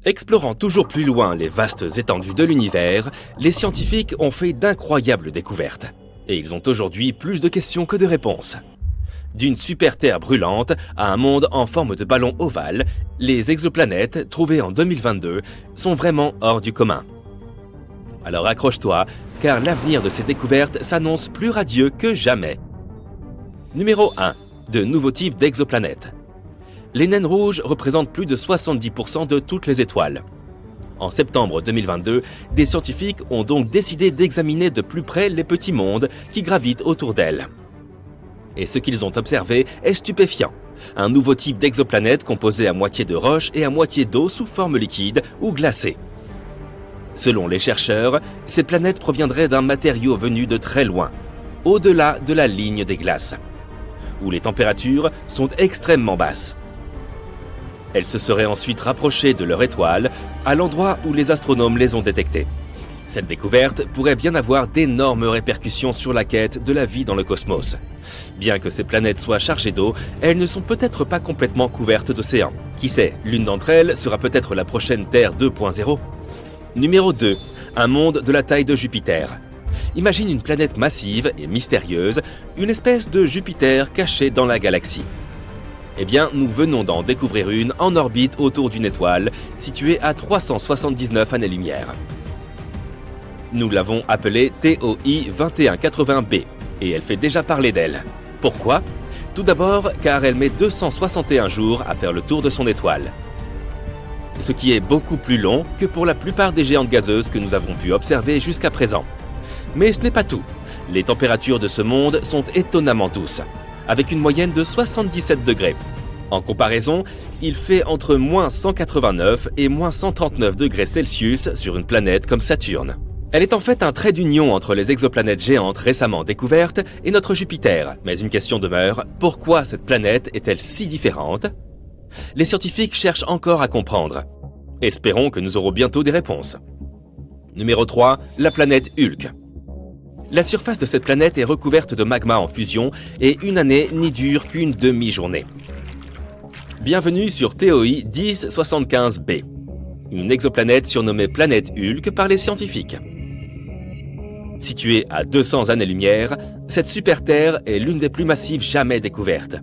Explorant toujours plus loin les vastes étendues de l'univers, les scientifiques ont fait d'incroyables découvertes. Et ils ont aujourd'hui plus de questions que de réponses. D'une super-Terre brûlante à un monde en forme de ballon ovale, les exoplanètes, trouvées en 2022, sont vraiment hors du commun. Alors accroche-toi, car l'avenir de ces découvertes s'annonce plus radieux que jamais. Numéro 1. De nouveaux types d'exoplanètes. Les naines rouges représentent plus de 70% de toutes les étoiles. En septembre 2022, des scientifiques ont donc décidé d'examiner de plus près les petits mondes qui gravitent autour d'elles. Et ce qu'ils ont observé est stupéfiant. Un nouveau type d'exoplanète composé à moitié de roche et à moitié d'eau sous forme liquide ou glacée. Selon les chercheurs, ces planètes proviendraient d'un matériau venu de très loin, au-delà de la ligne des glaces, où les températures sont extrêmement basses. Elles se seraient ensuite rapprochées de leur étoile, à l'endroit où les astronomes les ont détectées. Cette découverte pourrait bien avoir d'énormes répercussions sur la quête de la vie dans le cosmos. Bien que ces planètes soient chargées d'eau, elles ne sont peut-être pas complètement couvertes d'océan. Qui sait, l'une d'entre elles sera peut-être la prochaine Terre 2.0. Numéro 2. Un monde de la taille de Jupiter. Imagine une planète massive et mystérieuse, une espèce de Jupiter caché dans la galaxie. Eh bien, nous venons d'en découvrir une en orbite autour d'une étoile, située à 379 années-lumière. Nous l'avons appelée TOI 2180b, et elle fait déjà parler d'elle. Pourquoi ? Tout d'abord, car elle met 261 jours à faire le tour de son étoile. Ce qui est beaucoup plus long que pour la plupart des géantes gazeuses que nous avons pu observer jusqu'à présent. Mais ce n'est pas tout. Les températures de ce monde sont étonnamment douces, avec une moyenne de 77 degrés. En comparaison, il fait entre moins 189 et moins 139 degrés Celsius sur une planète comme Saturne. Elle est en fait un trait d'union entre les exoplanètes géantes récemment découvertes et notre Jupiter. Mais une question demeure, pourquoi cette planète est-elle si différente ? Les scientifiques cherchent encore à comprendre. Espérons que nous aurons bientôt des réponses. Numéro 3, la planète Hulk. La surface de cette planète est recouverte de magma en fusion et une année n'y dure qu'une demi-journée. Bienvenue sur TOI 1075b, une exoplanète surnommée planète Hulk par les scientifiques. Située à 200 années-lumière, cette super-Terre est l'une des plus massives jamais découvertes.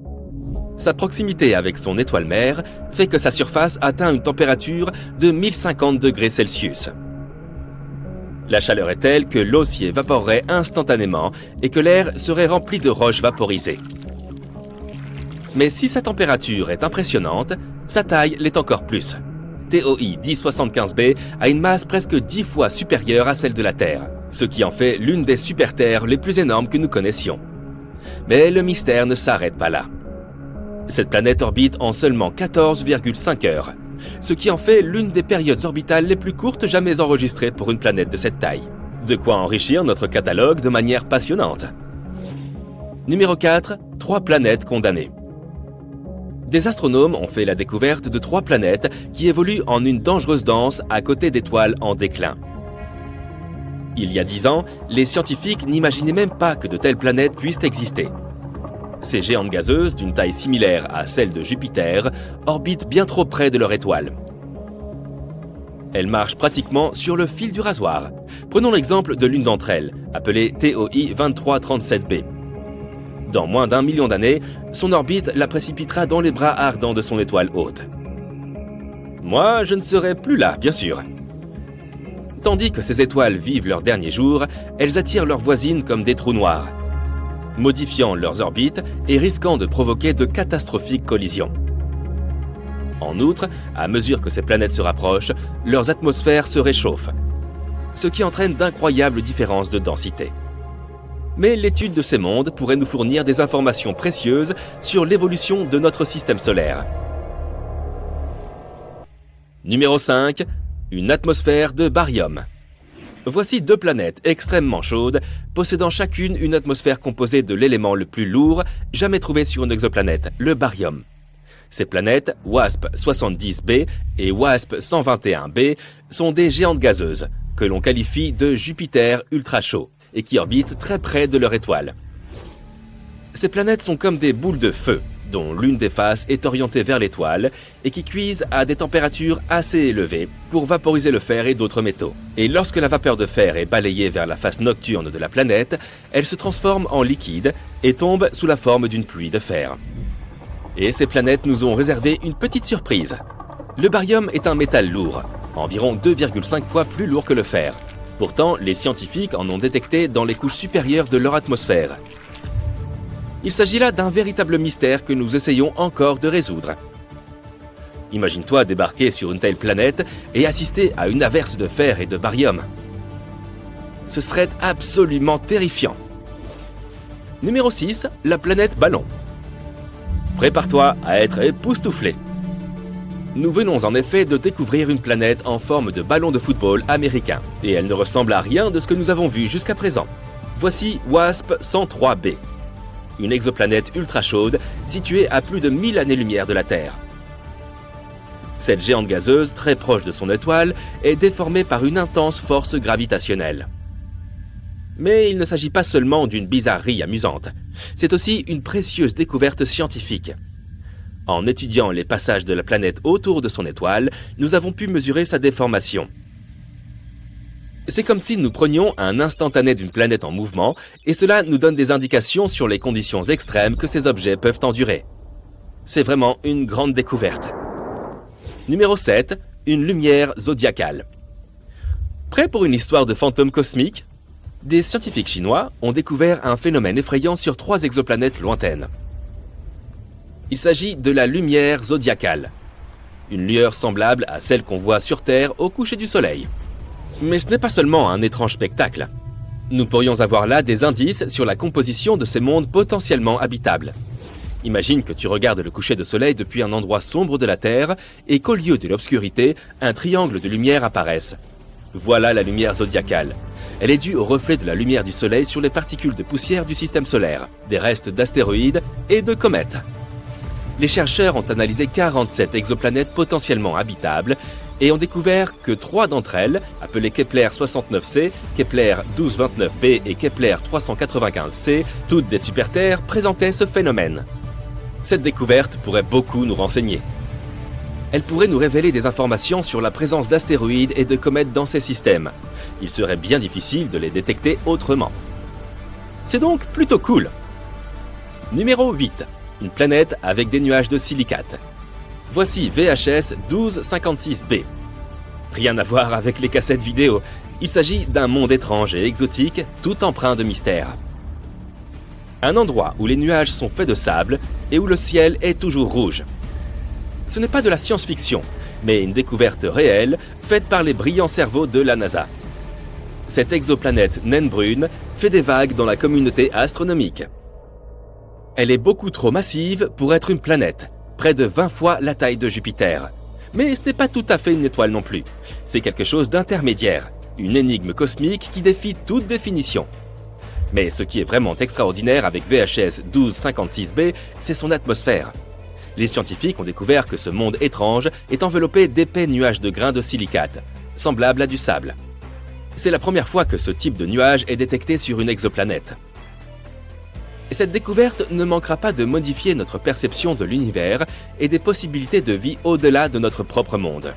Sa proximité avec son étoile mère fait que sa surface atteint une température de 1050 degrés Celsius. La chaleur est telle que l'eau s'y évaporerait instantanément et que l'air serait rempli de roches vaporisées. Mais si sa température est impressionnante, sa taille l'est encore plus. TOI 1075b a une masse presque 10 fois supérieure à celle de la Terre, ce qui en fait l'une des super-Terres les plus énormes que nous connaissions. Mais le mystère ne s'arrête pas là. Cette planète orbite en seulement 14,5 heures, ce qui en fait l'une des périodes orbitales les plus courtes jamais enregistrées pour une planète de cette taille. De quoi enrichir notre catalogue de manière passionnante. Numéro 4, 3 planètes condamnées. Des astronomes ont fait la découverte de 3 planètes qui évoluent en une dangereuse danse à côté d'étoiles en déclin. Il y a 10 ans, les scientifiques n'imaginaient même pas que de telles planètes puissent exister. Ces géantes gazeuses, d'une taille similaire à celle de Jupiter, orbitent bien trop près de leur étoile. Elles marchent pratiquement sur le fil du rasoir. Prenons l'exemple de l'une d'entre elles, appelée TOI 2337b. Dans moins d'1 million d'années, son orbite la précipitera dans les bras ardents de son étoile hôte. Moi, je ne serai plus là, bien sûr. Tandis que ces étoiles vivent leurs derniers jours, elles attirent leurs voisines comme des trous noirs, modifiant leurs orbites et risquant de provoquer de catastrophiques collisions. En outre, à mesure que ces planètes se rapprochent, leurs atmosphères se réchauffent, ce qui entraîne d'incroyables différences de densité. Mais l'étude de ces mondes pourrait nous fournir des informations précieuses sur l'évolution de notre système solaire. Numéro 5. Une atmosphère de baryum. Voici 2 planètes extrêmement chaudes, possédant chacune une atmosphère composée de l'élément le plus lourd jamais trouvé sur une exoplanète, le baryum. Ces planètes, WASP-70b et WASP-121b, sont des géantes gazeuses, que l'on qualifie de Jupiter ultra chaud, et qui orbitent très près de leur étoile. Ces planètes sont comme des boules de feu, dont l'une des faces est orientée vers l'étoile et qui cuisent à des températures assez élevées pour vaporiser le fer et d'autres métaux. Et lorsque la vapeur de fer est balayée vers la face nocturne de la planète, elle se transforme en liquide et tombe sous la forme d'une pluie de fer. Et ces planètes nous ont réservé une petite surprise. Le barium est un métal lourd, environ 2,5 fois plus lourd que le fer. Pourtant, les scientifiques en ont détecté dans les couches supérieures de leur atmosphère. Il s'agit là d'un véritable mystère que nous essayons encore de résoudre. Imagine-toi débarquer sur une telle planète et assister à une averse de fer et de barium. Ce serait absolument terrifiant. Numéro 6, la planète Ballon. Prépare-toi à être époustouflé. Nous venons en effet de découvrir une planète en forme de ballon de football américain, et elle ne ressemble à rien de ce que nous avons vu jusqu'à présent. Voici WASP-103b, une exoplanète ultra chaude située à plus de 1000 années-lumière de la Terre. Cette géante gazeuse, très proche de son étoile, est déformée par une intense force gravitationnelle. Mais il ne s'agit pas seulement d'une bizarrerie amusante, c'est aussi une précieuse découverte scientifique. En étudiant les passages de la planète autour de son étoile, nous avons pu mesurer sa déformation. C'est comme si nous prenions un instantané d'une planète en mouvement, et cela nous donne des indications sur les conditions extrêmes que ces objets peuvent endurer. C'est vraiment une grande découverte. Numéro 7, une lumière zodiacale. Prêt pour une histoire de fantômes cosmiques ? Des scientifiques chinois ont découvert un phénomène effrayant sur 3 exoplanètes lointaines. Il s'agit de la lumière zodiacale, une lueur semblable à celle qu'on voit sur Terre au coucher du soleil. Mais ce n'est pas seulement un étrange spectacle. Nous pourrions avoir là des indices sur la composition de ces mondes potentiellement habitables. Imagine que tu regardes le coucher de soleil depuis un endroit sombre de la Terre et qu'au lieu de l'obscurité, un triangle de lumière apparaisse. Voilà la lumière zodiacale. Elle est due au reflet de la lumière du soleil sur les particules de poussière du système solaire, des restes d'astéroïdes et de comètes. Les chercheurs ont analysé 47 exoplanètes potentiellement habitables et ont découvert que 3 d'entre elles, appelées Kepler 69c, Kepler 1229b et Kepler 395c, toutes des super-Terres, présentaient ce phénomène. Cette découverte pourrait beaucoup nous renseigner. Elle pourrait nous révéler des informations sur la présence d'astéroïdes et de comètes dans ces systèmes. Il serait bien difficile de les détecter autrement. C'est donc plutôt cool. Numéro 8. Une planète avec des nuages de silicate. Voici VHS 1256b. Rien à voir avec les cassettes vidéo. Il s'agit d'un monde étrange et exotique, tout empreint de mystère. Un endroit où les nuages sont faits de sable et où le ciel est toujours rouge. Ce n'est pas de la science-fiction, mais une découverte réelle faite par les brillants cerveaux de la NASA. Cette exoplanète naine brune fait des vagues dans la communauté astronomique. Elle est beaucoup trop massive pour être une planète, près de 20 fois la taille de Jupiter. Mais ce n'est pas tout à fait une étoile non plus. C'est quelque chose d'intermédiaire, une énigme cosmique qui défie toute définition. Mais ce qui est vraiment extraordinaire avec VHS 1256b, c'est son atmosphère. Les scientifiques ont découvert que ce monde étrange est enveloppé d'épais nuages de grains de silicate, semblables à du sable. C'est la première fois que ce type de nuage est détecté sur une exoplanète. Cette découverte ne manquera pas de modifier notre perception de l'univers et des possibilités de vie au-delà de notre propre monde.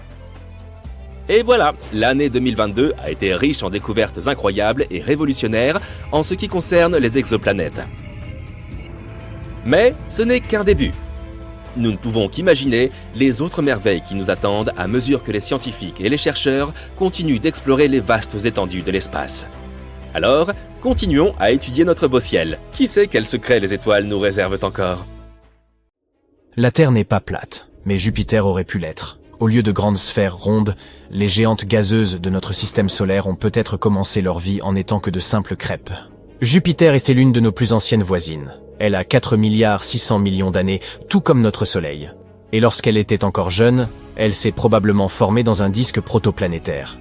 Et voilà, l'année 2022 a été riche en découvertes incroyables et révolutionnaires en ce qui concerne les exoplanètes. Mais ce n'est qu'un début. Nous ne pouvons qu'imaginer les autres merveilles qui nous attendent à mesure que les scientifiques et les chercheurs continuent d'explorer les vastes étendues de l'espace. Alors, continuons à étudier notre beau ciel. Qui sait quels secrets les étoiles nous réservent encore ? La Terre n'est pas plate, mais Jupiter aurait pu l'être. Au lieu de grandes sphères rondes, les géantes gazeuses de notre système solaire ont peut-être commencé leur vie en n'étant que de simples crêpes. Jupiter était l'une de nos plus anciennes voisines. Elle a 4,6 milliards d'années, tout comme notre Soleil. Et lorsqu'elle était encore jeune, elle s'est probablement formée dans un disque protoplanétaire.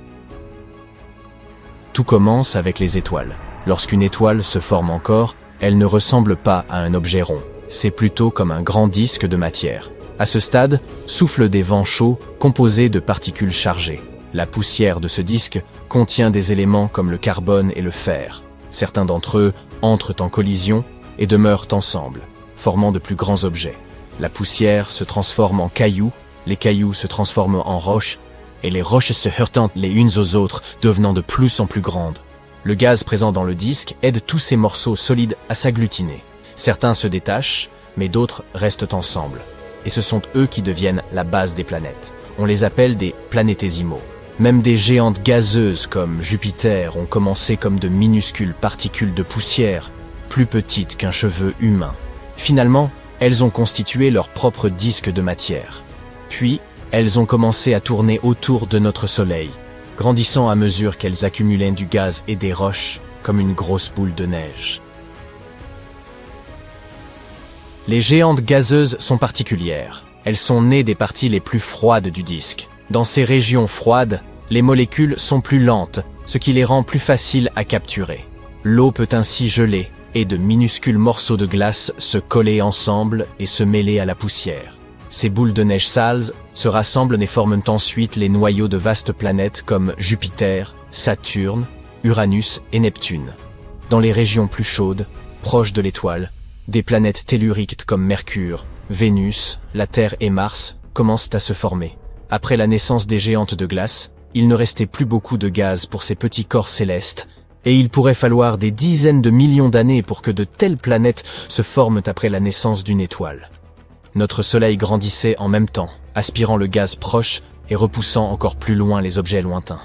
Tout commence avec les étoiles. Lorsqu'une étoile se forme encore, elle ne ressemble pas à un objet rond. C'est plutôt comme un grand disque de matière. À ce stade, soufflent des vents chauds composés de particules chargées. La poussière de ce disque contient des éléments comme le carbone et le fer. Certains d'entre eux entrent en collision et demeurent ensemble, formant de plus grands objets. La poussière se transforme en cailloux, les cailloux se transforment en roches, et les roches se heurtent les unes aux autres, devenant de plus en plus grandes. Le gaz présent dans le disque aide tous ces morceaux solides à s'agglutiner. Certains se détachent, mais d'autres restent ensemble. Et ce sont eux qui deviennent la base des planètes. On les appelle des planétésimaux. Même des géantes gazeuses comme Jupiter ont commencé comme de minuscules particules de poussière, plus petites qu'un cheveu humain. Finalement, elles ont constitué leur propre disque de matière. Puis, elles ont commencé à tourner autour de notre Soleil, grandissant à mesure qu'elles accumulaient du gaz et des roches comme une grosse boule de neige. Les géantes gazeuses sont particulières. Elles sont nées des parties les plus froides du disque. Dans ces régions froides, les molécules sont plus lentes, ce qui les rend plus faciles à capturer. L'eau peut ainsi geler, et de minuscules morceaux de glace se coller ensemble et se mêler à la poussière. Ces boules de neige sales se rassemblent et forment ensuite les noyaux de vastes planètes comme Jupiter, Saturne, Uranus et Neptune. Dans les régions plus chaudes, proches de l'étoile, des planètes telluriques comme Mercure, Vénus, la Terre et Mars commencent à se former. Après la naissance des géantes de glace, il ne restait plus beaucoup de gaz pour ces petits corps célestes, et il pourrait falloir des dizaines de millions d'années pour que de telles planètes se forment après la naissance d'une étoile. Notre Soleil grandissait en même temps, aspirant le gaz proche et repoussant encore plus loin les objets lointains.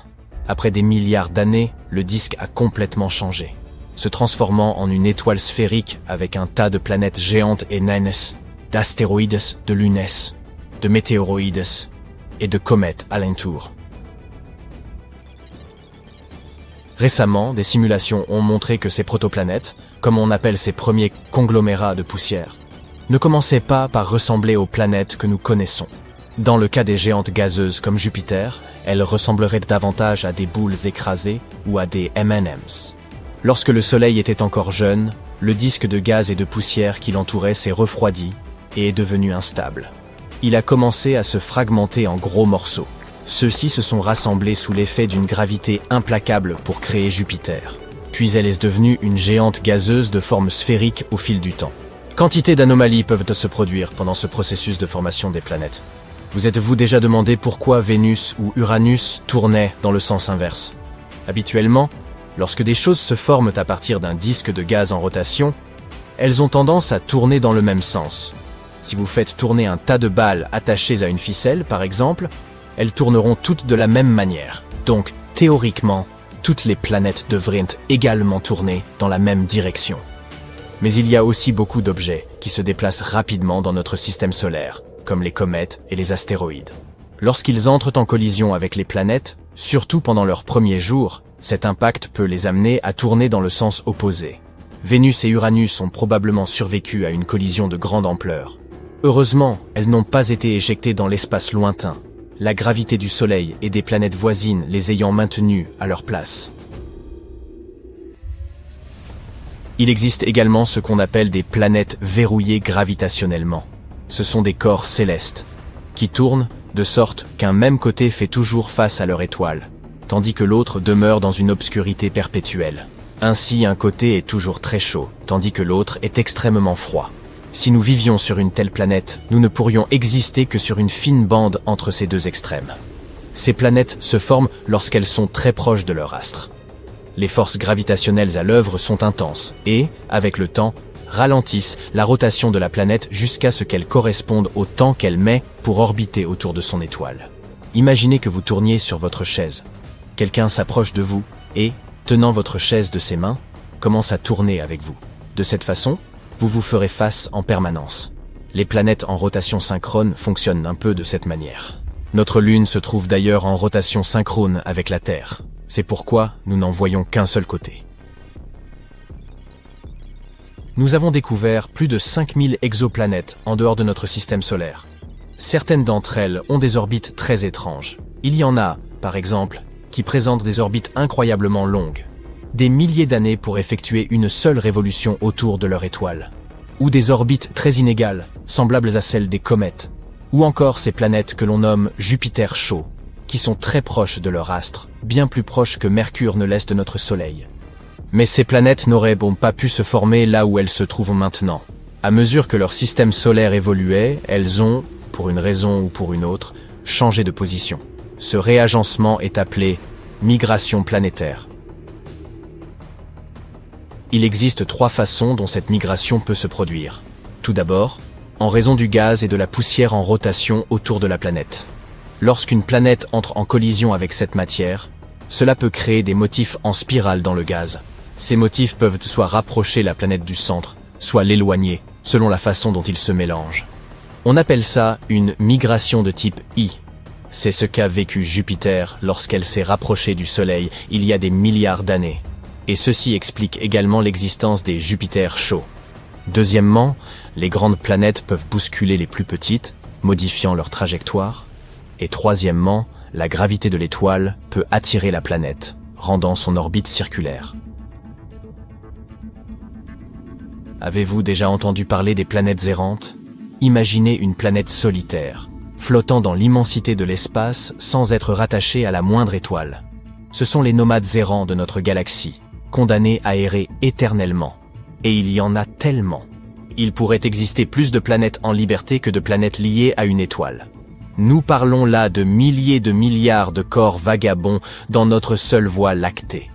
Après des milliards d'années, le disque a complètement changé, se transformant en une étoile sphérique avec un tas de planètes géantes et naines, d'astéroïdes, de lunes, de météoroïdes et de comètes alentour. Récemment, des simulations ont montré que ces protoplanètes, comme on appelle ces premiers conglomérats de poussière, ne commençaient pas par ressembler aux planètes que nous connaissons. Dans le cas des géantes gazeuses comme Jupiter, elles ressembleraient davantage à des boules écrasées ou à des M&M's. Lorsque le Soleil était encore jeune, le disque de gaz et de poussière qui l'entourait s'est refroidi et est devenu instable. Il a commencé à se fragmenter en gros morceaux. Ceux-ci se sont rassemblés sous l'effet d'une gravité implacable pour créer Jupiter. Puis elle est devenue une géante gazeuse de forme sphérique au fil du temps. Quantité d'anomalies peuvent se produire pendant ce processus de formation des planètes. Vous êtes-vous déjà demandé pourquoi Vénus ou Uranus tournaient dans le sens inverse? Habituellement, lorsque des choses se forment à partir d'un disque de gaz en rotation, elles ont tendance à tourner dans le même sens. Si vous faites tourner un tas de balles attachées à une ficelle, par exemple, elles tourneront toutes de la même manière. Donc, théoriquement, toutes les planètes devraient également tourner dans la même direction. Mais il y a aussi beaucoup d'objets qui se déplacent rapidement dans notre système solaire, comme les comètes et les astéroïdes. Lorsqu'ils entrent en collision avec les planètes, surtout pendant leurs premiers jours, cet impact peut les amener à tourner dans le sens opposé. Vénus et Uranus ont probablement survécu à une collision de grande ampleur. Heureusement, elles n'ont pas été éjectées dans l'espace lointain, la gravité du Soleil et des planètes voisines les ayant maintenues à leur place. Il existe également ce qu'on appelle des planètes verrouillées gravitationnellement. Ce sont des corps célestes, qui tournent de sorte qu'un même côté fait toujours face à leur étoile, tandis que l'autre demeure dans une obscurité perpétuelle. Ainsi, un côté est toujours très chaud, tandis que l'autre est extrêmement froid. Si nous vivions sur une telle planète, nous ne pourrions exister que sur une fine bande entre ces deux extrêmes. Ces planètes se forment lorsqu'elles sont très proches de leur astre. Les forces gravitationnelles à l'œuvre sont intenses et, avec le temps, ralentissent la rotation de la planète jusqu'à ce qu'elle corresponde au temps qu'elle met pour orbiter autour de son étoile. Imaginez que vous tourniez sur votre chaise. Quelqu'un s'approche de vous et, tenant votre chaise de ses mains, commence à tourner avec vous. De cette façon, vous vous ferez face en permanence. Les planètes en rotation synchrone fonctionnent un peu de cette manière. Notre Lune se trouve d'ailleurs en rotation synchrone avec la Terre. C'est pourquoi nous n'en voyons qu'un seul côté. Nous avons découvert plus de 5000 exoplanètes en dehors de notre système solaire. Certaines d'entre elles ont des orbites très étranges. Il y en a, par exemple, qui présentent des orbites incroyablement longues. Des milliers d'années pour effectuer une seule révolution autour de leur étoile. Ou des orbites très inégales, semblables à celles des comètes. Ou encore ces planètes que l'on nomme Jupiter chaud, qui sont très proches de leur astre, bien plus proches que Mercure ne l'est de notre Soleil. Mais ces planètes n'auraient pas pu se former là où elles se trouvent maintenant. À mesure que leur système solaire évoluait, elles ont, pour une raison ou pour une autre, changé de position. Ce réagencement est appelé migration planétaire. Il existe 3 façons dont cette migration peut se produire. Tout d'abord, en raison du gaz et de la poussière en rotation autour de la planète. Lorsqu'une planète entre en collision avec cette matière, cela peut créer des motifs en spirale dans le gaz. Ces motifs peuvent soit rapprocher la planète du centre, soit l'éloigner, selon la façon dont ils se mélangent. On appelle ça une migration de type I. C'est ce qu'a vécu Jupiter lorsqu'elle s'est rapprochée du Soleil il y a des milliards d'années. Et ceci explique également l'existence des Jupiters chauds. Deuxièmement, les grandes planètes peuvent bousculer les plus petites, modifiant leur trajectoire. Et troisièmement, la gravité de l'étoile peut attirer la planète, rendant son orbite circulaire. Avez-vous déjà entendu parler des planètes errantes? Imaginez une planète solitaire, flottant dans l'immensité de l'espace sans être rattachée à la moindre étoile. Ce sont les nomades errants de notre galaxie, condamnés à errer éternellement. Et il y en a tellement. Il pourrait exister plus de planètes en liberté que de planètes liées à une étoile. Nous parlons là de milliers de milliards de corps vagabonds dans notre seule voie lactée.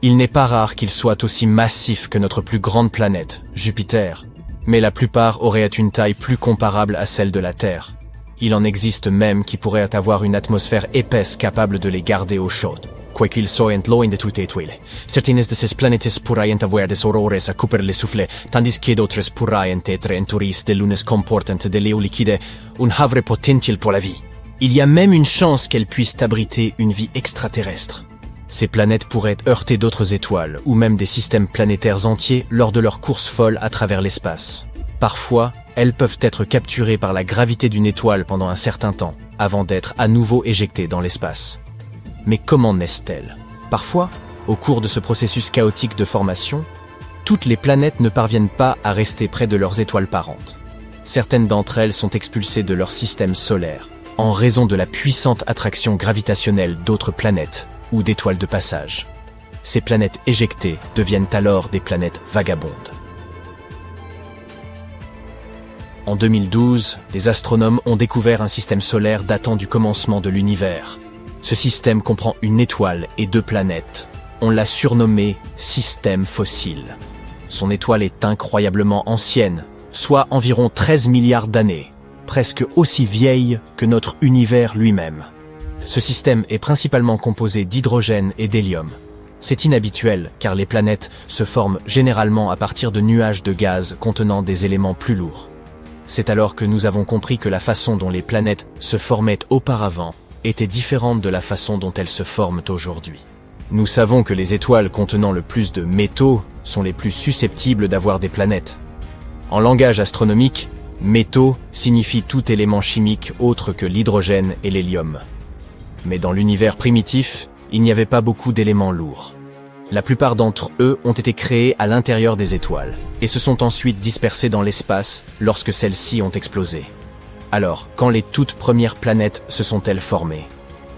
Il n'est pas rare qu'ils soient aussi massifs que notre plus grande planète, Jupiter, mais la plupart auraient une taille plus comparable à celle de la Terre. Il en existe même qui pourraient avoir une atmosphère épaisse capable de les garder au chaud. Quoiqu'ils soient loin de toute étoile. Certaines de ces planètes pourraient avoir des aurores à couper le souffle, tandis que d'autres pourraient être entourées de lunes comportant de l'eau liquide, un havre potentiel pour la vie. Il y a même une chance qu'elles puissent abriter une vie extraterrestre. Ces planètes pourraient heurter d'autres étoiles, ou même des systèmes planétaires entiers lors de leur course folle à travers l'espace. Parfois, elles peuvent être capturées par la gravité d'une étoile pendant un certain temps, avant d'être à nouveau éjectées dans l'espace. Mais comment naissent-elles? Parfois, au cours de ce processus chaotique de formation, toutes les planètes ne parviennent pas à rester près de leurs étoiles parentes. Certaines d'entre elles sont expulsées de leur système solaire, en raison de la puissante attraction gravitationnelle d'autres planètes ou d'étoiles de passage. Ces planètes éjectées deviennent alors des planètes vagabondes. En 2012, des astronomes ont découvert un système solaire datant du commencement de l'univers. Ce système comprend une étoile et 2 planètes. On l'a surnommé « système fossile ». Son étoile est incroyablement ancienne, soit environ 13 milliards d'années, presque aussi vieille que notre univers lui-même. Ce système est principalement composé d'hydrogène et d'hélium. C'est inhabituel car les planètes se forment généralement à partir de nuages de gaz contenant des éléments plus lourds. C'est alors que nous avons compris que la façon dont les planètes se formaient auparavant était différente de la façon dont elles se forment aujourd'hui. Nous savons que les étoiles contenant le plus de métaux sont les plus susceptibles d'avoir des planètes. En langage astronomique, métaux signifie tout élément chimique autre que l'hydrogène et l'hélium. Mais dans l'univers primitif, il n'y avait pas beaucoup d'éléments lourds. La plupart d'entre eux ont été créés à l'intérieur des étoiles et se sont ensuite dispersés dans l'espace lorsque celles-ci ont explosé. Alors, quand les toutes premières planètes se sont-elles formées?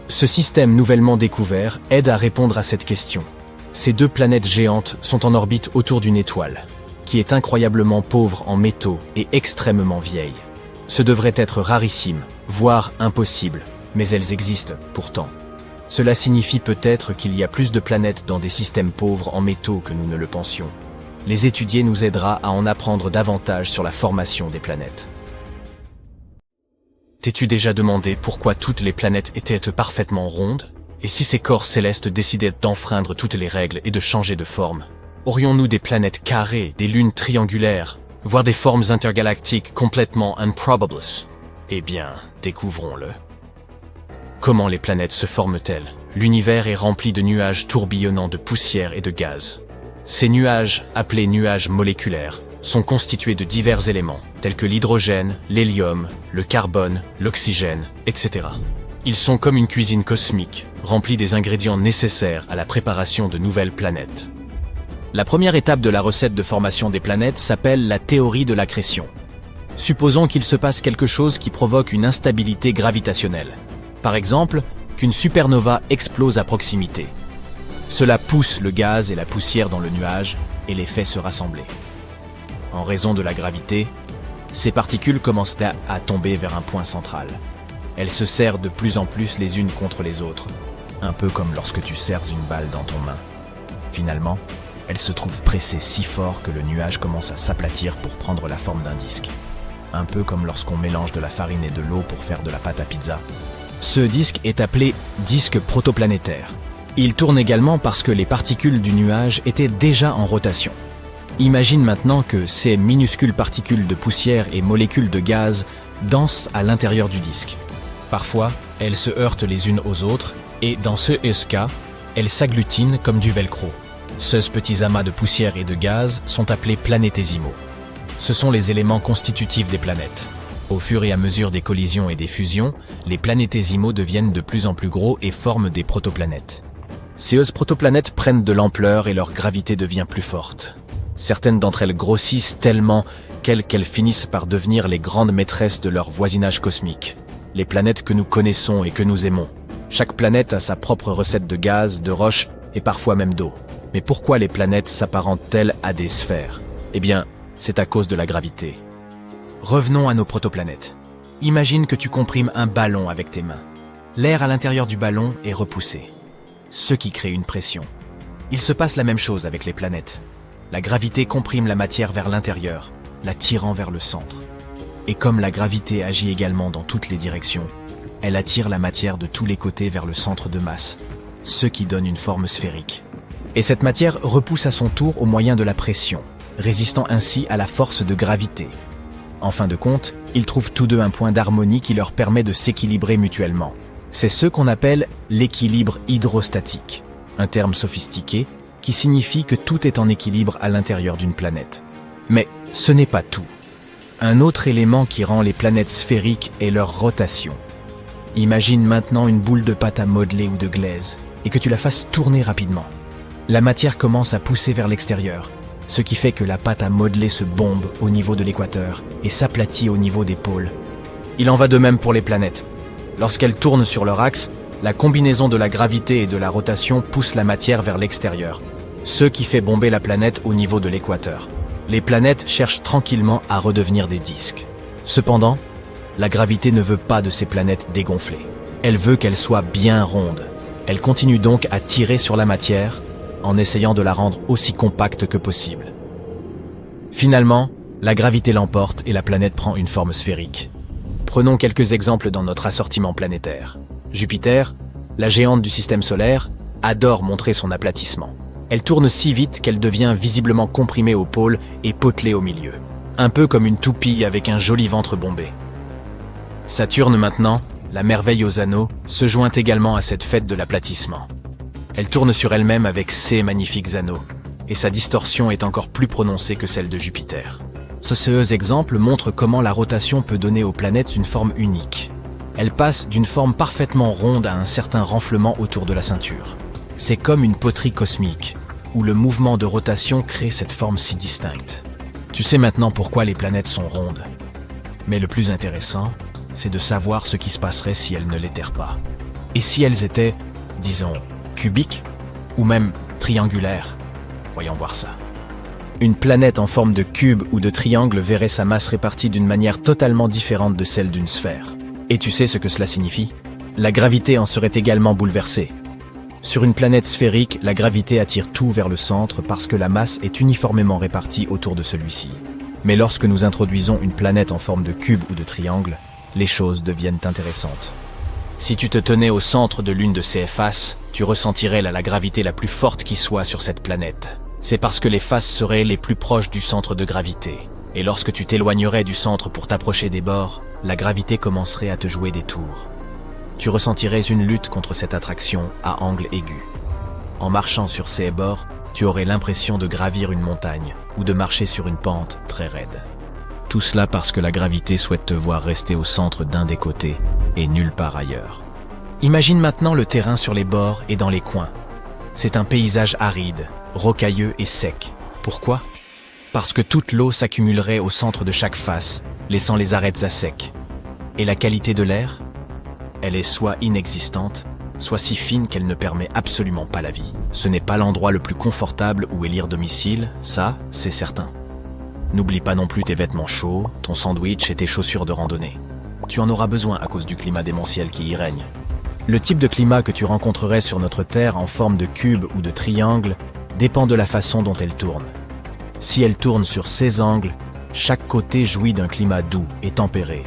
Ce système nouvellement découvert aide à répondre à cette question. Ces 2 planètes géantes sont en orbite autour d'une étoile, qui est incroyablement pauvre en métaux et extrêmement vieille. Ce devrait être rarissime, voire impossible, mais elles existent pourtant. Cela signifie peut-être qu'il y a plus de planètes dans des systèmes pauvres en métaux que nous ne le pensions. Les étudier nous aidera à en apprendre davantage sur la formation des planètes. T'es-tu déjà demandé pourquoi toutes les planètes étaient parfaitement rondes? Et si ces corps célestes décidaient d'enfreindre toutes les règles et de changer de forme? Aurions-nous des planètes carrées, des lunes triangulaires, voire des formes intergalactiques complètement improbables? Eh bien, découvrons-le. Comment les planètes se forment-elles? L'univers est rempli de nuages tourbillonnants de poussière et de gaz. Ces nuages, appelés nuages moléculaires, sont constitués de divers éléments, tels que l'hydrogène, l'hélium, le carbone, l'oxygène, etc. Ils sont comme une cuisine cosmique, remplie des ingrédients nécessaires à la préparation de nouvelles planètes. La première étape de la recette de formation des planètes s'appelle la théorie de l'accrétion. Supposons qu'il se passe quelque chose qui provoque une instabilité gravitationnelle. Par exemple, qu'une supernova explose à proximité. Cela pousse le gaz et la poussière dans le nuage et les fait se rassembler. En raison de la gravité, ces particules commencent à tomber vers un point central. Elles se serrent de plus en plus les unes contre les autres, un peu comme lorsque tu serres une balle dans ton main. Finalement, elles se trouvent pressées si fort que le nuage commence à s'aplatir pour prendre la forme d'un disque. Un peu comme lorsqu'on mélange de la farine et de l'eau pour faire de la pâte à pizza. Ce disque est appelé disque protoplanétaire. Il tourne également parce que les particules du nuage étaient déjà en rotation. Imagine maintenant que ces minuscules particules de poussière et molécules de gaz dansent à l'intérieur du disque. Parfois, elles se heurtent les unes aux autres et dans ce cas, elles s'agglutinent comme du velcro. Ces petits amas de poussière et de gaz sont appelés planétésimaux. Ce sont les éléments constitutifs des planètes. Au fur et à mesure des collisions et des fusions, les planétésimaux deviennent de plus en plus gros et forment des protoplanètes. Ces protoplanètes prennent de l'ampleur et leur gravité devient plus forte. Certaines d'entre elles grossissent tellement qu'elles finissent par devenir les grandes maîtresses de leur voisinage cosmique. Les planètes que nous connaissons et que nous aimons. Chaque planète a sa propre recette de gaz, de roches et parfois même d'eau. Mais pourquoi les planètes s'apparentent-elles à des sphères? Eh bien, c'est à cause de la gravité. Revenons à nos protoplanètes. Imagine que tu comprimes un ballon avec tes mains. L'air à l'intérieur du ballon est repoussé, ce qui crée une pression. Il se passe la même chose avec les planètes. La gravité comprime la matière vers l'intérieur, la tirant vers le centre. Et comme la gravité agit également dans toutes les directions, elle attire la matière de tous les côtés vers le centre de masse, ce qui donne une forme sphérique. Et cette matière repousse à son tour au moyen de la pression, résistant ainsi à la force de gravité. En fin de compte, ils trouvent tous deux un point d'harmonie qui leur permet de s'équilibrer mutuellement. C'est ce qu'on appelle l'équilibre hydrostatique, un terme sophistiqué qui signifie que tout est en équilibre à l'intérieur d'une planète. Mais ce n'est pas tout. Un autre élément qui rend les planètes sphériques est leur rotation. Imagine maintenant une boule de pâte à modeler ou de glaise et que tu la fasses tourner rapidement. La matière commence à pousser vers l'extérieur, ce qui fait que la pâte à modeler se bombe au niveau de l'équateur et s'aplatit au niveau des pôles. Il en va de même pour les planètes. Lorsqu'elles tournent sur leur axe, la combinaison de la gravité et de la rotation pousse la matière vers l'extérieur, ce qui fait bomber la planète au niveau de l'équateur. Les planètes cherchent tranquillement à redevenir des disques. Cependant, la gravité ne veut pas de ces planètes dégonflées. Elle veut qu'elles soient bien rondes. Elle continue donc à tirer sur la matière en essayant de la rendre aussi compacte que possible. Finalement, la gravité l'emporte et la planète prend une forme sphérique. Prenons quelques exemples dans notre assortiment planétaire. Jupiter, la géante du système solaire, adore montrer son aplatissement. Elle tourne si vite qu'elle devient visiblement comprimée au pôle et potelée au milieu. Un peu comme une toupie avec un joli ventre bombé. Saturne maintenant, la merveille aux anneaux, se joint également à cette fête de l'aplatissement. Elle tourne sur elle-même avec ses magnifiques anneaux, et sa distorsion est encore plus prononcée que celle de Jupiter. Ce exemple montre comment la rotation peut donner aux planètes une forme unique. Elle passe d'une forme parfaitement ronde à un certain renflement autour de la ceinture. C'est comme une poterie cosmique, où le mouvement de rotation crée cette forme si distincte. Tu sais maintenant pourquoi les planètes sont rondes. Mais le plus intéressant, c'est de savoir ce qui se passerait si elles ne l'étaient pas. Et si elles étaient, disons, cubiques ou même triangulaires. Voyons voir ça. Une planète en forme de cube ou de triangle verrait sa masse répartie d'une manière totalement différente de celle d'une sphère. Et tu sais ce que cela signifie? La gravité en serait également bouleversée. Sur une planète sphérique, la gravité attire tout vers le centre parce que la masse est uniformément répartie autour de celui-ci. Mais lorsque nous introduisons une planète en forme de cube ou de triangle, les choses deviennent intéressantes. Si tu te tenais au centre de l'une de ces faces, tu ressentirais la gravité la plus forte qui soit sur cette planète. C'est parce que les faces seraient les plus proches du centre de gravité. Et lorsque tu t'éloignerais du centre pour t'approcher des bords, la gravité commencerait à te jouer des tours. Tu ressentirais une lutte contre cette attraction à angle aigu. En marchant sur ces bords, tu aurais l'impression de gravir une montagne ou de marcher sur une pente très raide. Tout cela parce que la gravité souhaite te voir rester au centre d'un des côtés et nulle part ailleurs. Imagine maintenant le terrain sur les bords et dans les coins. C'est un paysage aride, rocailleux et sec. Pourquoi? Parce que toute l'eau s'accumulerait au centre de chaque face, laissant les arêtes à sec. Et la qualité de l'air? Elle est soit inexistante, soit si fine qu'elle ne permet absolument pas la vie. Ce n'est pas l'endroit le plus confortable où élire domicile, ça, c'est certain. N'oublie pas non plus tes vêtements chauds, ton sandwich et tes chaussures de randonnée. Tu en auras besoin à cause du climat démentiel qui y règne. Le type de climat que tu rencontrerais sur notre Terre en forme de cube ou de triangle dépend de la façon dont elle tourne. Si elle tourne sur ses angles, chaque côté jouit d'un climat doux et tempéré.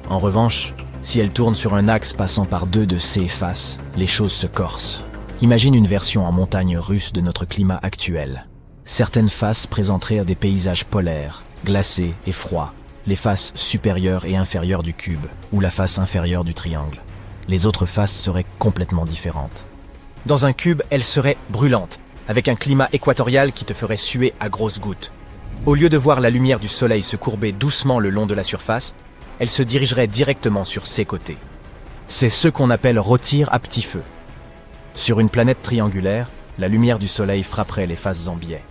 En revanche, si elle tourne sur un axe passant par deux de ses faces, les choses se corsent. Imagine une version en montagne russe de notre climat actuel. Certaines faces présenteraient des paysages polaires, glacés et froids, les faces supérieures et inférieures du cube, ou la face inférieure du triangle. Les autres faces seraient complètement différentes. Dans un cube, elle serait brûlante, avec un climat équatorial qui te ferait suer à grosses gouttes. Au lieu de voir la lumière du soleil se courber doucement le long de la surface, elle se dirigerait directement sur ses côtés. C'est ce qu'on appelle rôtir à petit feu. Sur une planète triangulaire, la lumière du soleil frapperait les faces en biais.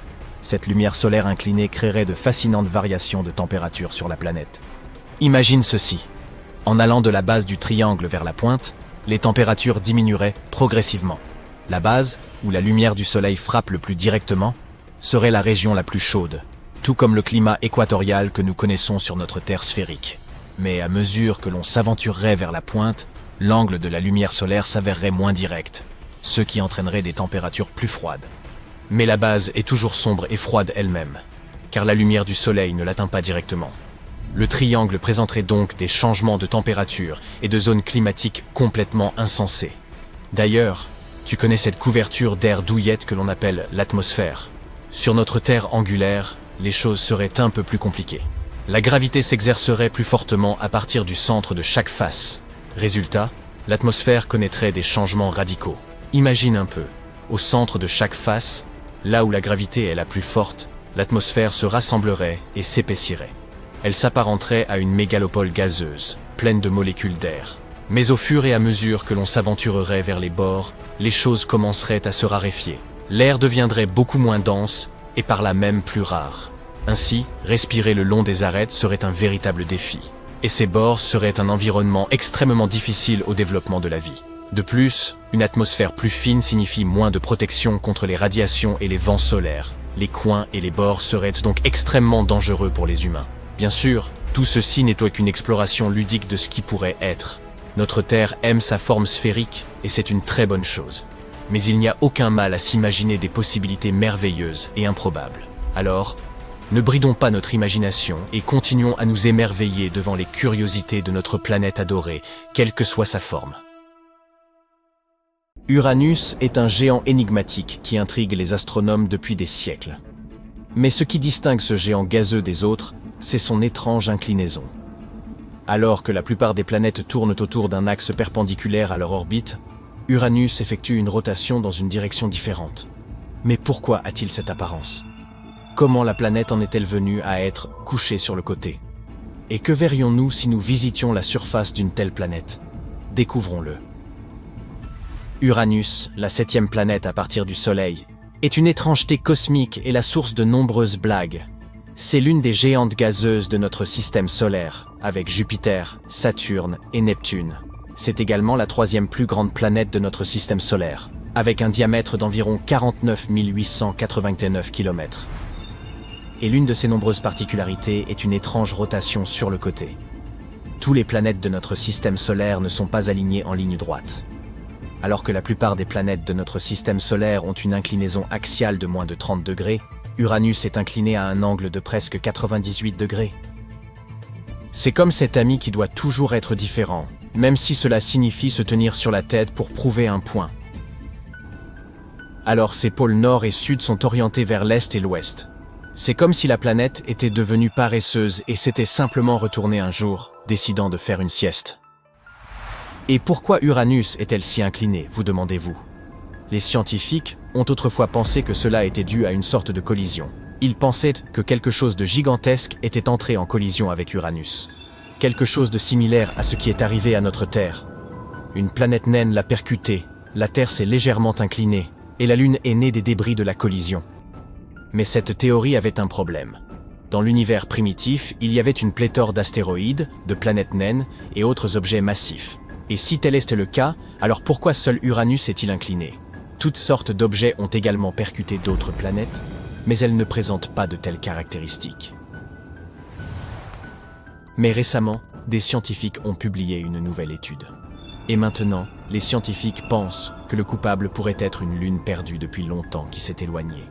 Cette lumière solaire inclinée créerait de fascinantes variations de température sur la planète. Imagine ceci. En allant de la base du triangle vers la pointe, les températures diminueraient progressivement. La base, où la lumière du soleil frappe le plus directement, serait la région la plus chaude, tout comme le climat équatorial que nous connaissons sur notre Terre sphérique. Mais à mesure que l'on s'aventurerait vers la pointe, l'angle de la lumière solaire s'avérerait moins direct, ce qui entraînerait des températures plus froides. Mais la base est toujours sombre et froide elle-même, car la lumière du soleil ne l'atteint pas directement. Le triangle présenterait donc des changements de température et de zones climatiques complètement insensés. D'ailleurs, tu connais cette couverture d'air douillette que l'on appelle l'atmosphère. Sur notre Terre angulaire, les choses seraient un peu plus compliquées. La gravité s'exercerait plus fortement à partir du centre de chaque face. Résultat, l'atmosphère connaîtrait des changements radicaux. Imagine un peu, au centre de chaque face, là où la gravité est la plus forte, l'atmosphère se rassemblerait et s'épaissirait. Elle s'apparenterait à une mégalopole gazeuse, pleine de molécules d'air. Mais au fur et à mesure que l'on s'aventurerait vers les bords, les choses commenceraient à se raréfier. L'air deviendrait beaucoup moins dense et par là même plus rare. Ainsi, respirer le long des arêtes serait un véritable défi. Et ces bords seraient un environnement extrêmement difficile au développement de la vie. De plus, une atmosphère plus fine signifie moins de protection contre les radiations et les vents solaires. Les coins et les bords seraient donc extrêmement dangereux pour les humains. Bien sûr, tout ceci n'est qu'une exploration ludique de ce qui pourrait être. Notre Terre aime sa forme sphérique et c'est une très bonne chose. Mais il n'y a aucun mal à s'imaginer des possibilités merveilleuses et improbables. Alors, ne bridons pas notre imagination et continuons à nous émerveiller devant les curiosités de notre planète adorée, quelle que soit sa forme. Uranus est un géant énigmatique qui intrigue les astronomes depuis des siècles. Mais ce qui distingue ce géant gazeux des autres, c'est son étrange inclinaison. Alors que la plupart des planètes tournent autour d'un axe perpendiculaire à leur orbite, Uranus effectue une rotation dans une direction différente. Mais pourquoi a-t-il cette apparence ? Comment la planète en est-elle venue à être couchée sur le côté ? Et que verrions-nous si nous visitions la surface d'une telle planète ? Découvrons-le. Uranus, la 7e planète à partir du Soleil, est une étrangeté cosmique et la source de nombreuses blagues. C'est l'une des géantes gazeuses de notre système solaire, avec Jupiter, Saturne et Neptune. C'est également la 3e plus grande planète de notre système solaire, avec un diamètre d'environ 49 889 km. Et l'une de ses nombreuses particularités est une étrange rotation sur le côté. Tous les planètes de notre système solaire ne sont pas alignées en ligne droite. Alors que la plupart des planètes de notre système solaire ont une inclinaison axiale de moins de 30 degrés, Uranus est incliné à un angle de presque 98 degrés. C'est comme cet ami qui doit toujours être différent, même si cela signifie se tenir sur la tête pour prouver un point. Alors ses pôles nord et sud sont orientés vers l'est et l'ouest. C'est comme si la planète était devenue paresseuse et s'était simplement retournée un jour, décidant de faire une sieste. Et pourquoi Uranus est-elle si inclinée, vous demandez-vous ? Les scientifiques ont autrefois pensé que cela était dû à une sorte de collision. Ils pensaient que quelque chose de gigantesque était entré en collision avec Uranus. Quelque chose de similaire à ce qui est arrivé à notre Terre. Une planète naine l'a percutée, la Terre s'est légèrement inclinée, et la Lune est née des débris de la collision. Mais cette théorie avait un problème. Dans l'univers primitif, il y avait une pléthore d'astéroïdes, de planètes naines et autres objets massifs. Et si tel était le cas, alors pourquoi seul Uranus est-il incliné ? Toutes sortes d'objets ont également percuté d'autres planètes, mais elles ne présentent pas de telles caractéristiques. Mais récemment, des scientifiques ont publié une nouvelle étude. Et maintenant, les scientifiques pensent que le coupable pourrait être une lune perdue depuis longtemps qui s'est éloignée.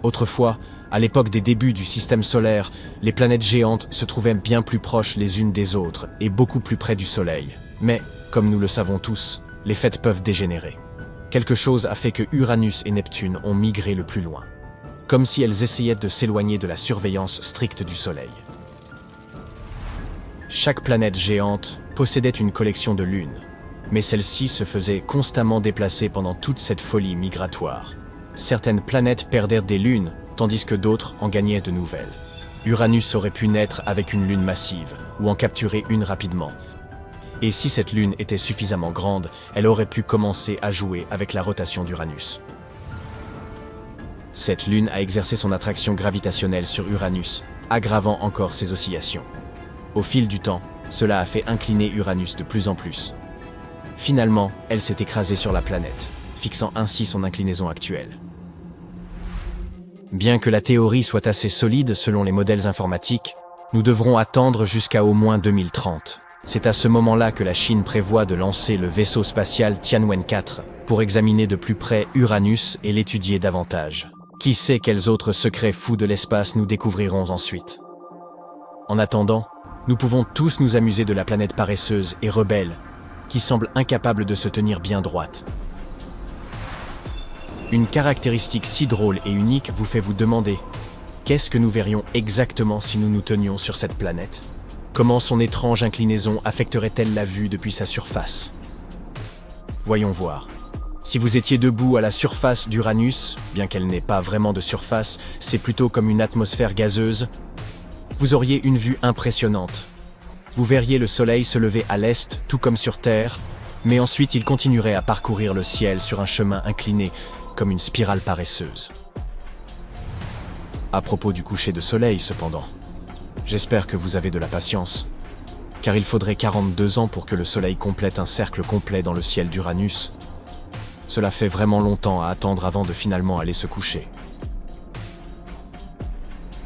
Autrefois, à l'époque des débuts du système solaire, les planètes géantes se trouvaient bien plus proches les unes des autres et beaucoup plus près du Soleil. Mais, comme nous le savons tous, les faits peuvent dégénérer. Quelque chose a fait que Uranus et Neptune ont migré le plus loin, comme si elles essayaient de s'éloigner de la surveillance stricte du Soleil. Chaque planète géante possédait une collection de lunes, mais celle-ci se faisait constamment déplacer pendant toute cette folie migratoire. Certaines planètes perdèrent des lunes, tandis que d'autres en gagnaient de nouvelles. Uranus aurait pu naître avec une lune massive, ou en capturer une rapidement. Et si cette lune était suffisamment grande, elle aurait pu commencer à jouer avec la rotation d'Uranus. Cette lune a exercé son attraction gravitationnelle sur Uranus, aggravant encore ses oscillations. Au fil du temps, cela a fait incliner Uranus de plus en plus. Finalement, elle s'est écrasée sur la planète, fixant ainsi son inclinaison actuelle. Bien que la théorie soit assez solide selon les modèles informatiques, nous devrons attendre jusqu'à au moins 2030. C'est à ce moment-là que la Chine prévoit de lancer le vaisseau spatial Tianwen-4 pour examiner de plus près Uranus et l'étudier davantage. Qui sait quels autres secrets fous de l'espace nous découvrirons ensuite. En attendant, nous pouvons tous nous amuser de la planète paresseuse et rebelle, qui semble incapable de se tenir bien droite. Une caractéristique si drôle et unique vous fait vous demander « Qu'est-ce que nous verrions exactement si nous nous tenions sur cette planète ? Comment son étrange inclinaison affecterait-elle la vue depuis sa surface ?» Voyons voir. Si vous étiez debout à la surface d'Uranus, bien qu'elle n'ait pas vraiment de surface, c'est plutôt comme une atmosphère gazeuse, vous auriez une vue impressionnante. Vous verriez le soleil se lever à l'est, tout comme sur Terre, mais ensuite il continuerait à parcourir le ciel sur un chemin incliné, comme une spirale paresseuse. À propos du coucher de soleil, cependant, j'espère que vous avez de la patience, car il faudrait 42 ans pour que le soleil complète un cercle complet dans le ciel d'Uranus. Cela fait vraiment longtemps à attendre avant de finalement aller se coucher.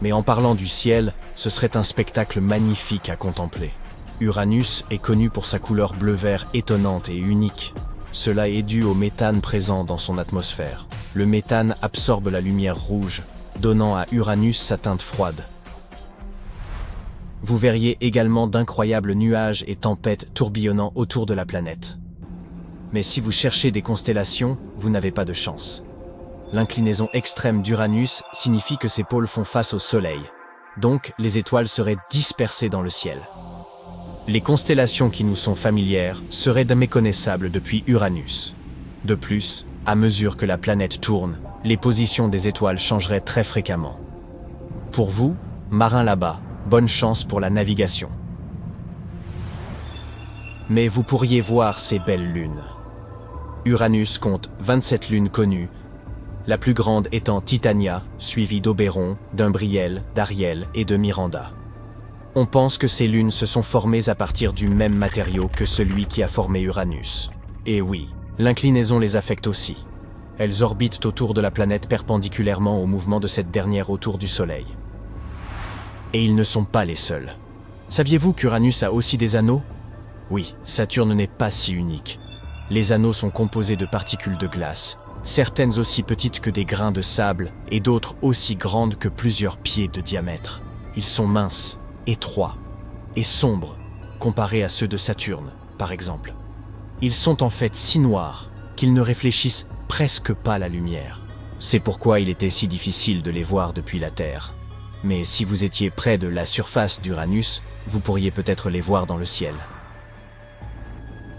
Mais en parlant du ciel, ce serait un spectacle magnifique à contempler. Uranus est connu pour sa couleur bleu-vert étonnante et unique. Cela est dû au méthane présent dans son atmosphère. Le méthane absorbe la lumière rouge, donnant à Uranus sa teinte froide. Vous verriez également d'incroyables nuages et tempêtes tourbillonnant autour de la planète. Mais si vous cherchez des constellations, vous n'avez pas de chance. L'inclinaison extrême d'Uranus signifie que ses pôles font face au Soleil. Donc, les étoiles seraient dispersées dans le ciel. Les constellations qui nous sont familières seraient méconnaissables depuis Uranus. De plus, à mesure que la planète tourne, les positions des étoiles changeraient très fréquemment. Pour vous, marins là-bas, bonne chance pour la navigation. Mais vous pourriez voir ces belles lunes. Uranus compte 27 lunes connues, la plus grande étant Titania, suivie d'Oberon, d'Umbriel, d'Ariel et de Miranda. On pense que ces lunes se sont formées à partir du même matériau que celui qui a formé Uranus. Et oui, l'inclinaison les affecte aussi. Elles orbitent autour de la planète perpendiculairement au mouvement de cette dernière autour du Soleil. Et ils ne sont pas les seuls. Saviez-vous qu'Uranus a aussi des anneaux ? Oui, Saturne n'est pas si unique. Les anneaux sont composés de particules de glace, certaines aussi petites que des grains de sable et d'autres aussi grandes que plusieurs pieds de diamètre. Ils sont minces, étroits et sombres, comparés à ceux de Saturne, par exemple. Ils sont en fait si noirs qu'ils ne réfléchissent presque pas la lumière. C'est pourquoi il était si difficile de les voir depuis la Terre. Mais si vous étiez près de la surface d'Uranus, vous pourriez peut-être les voir dans le ciel.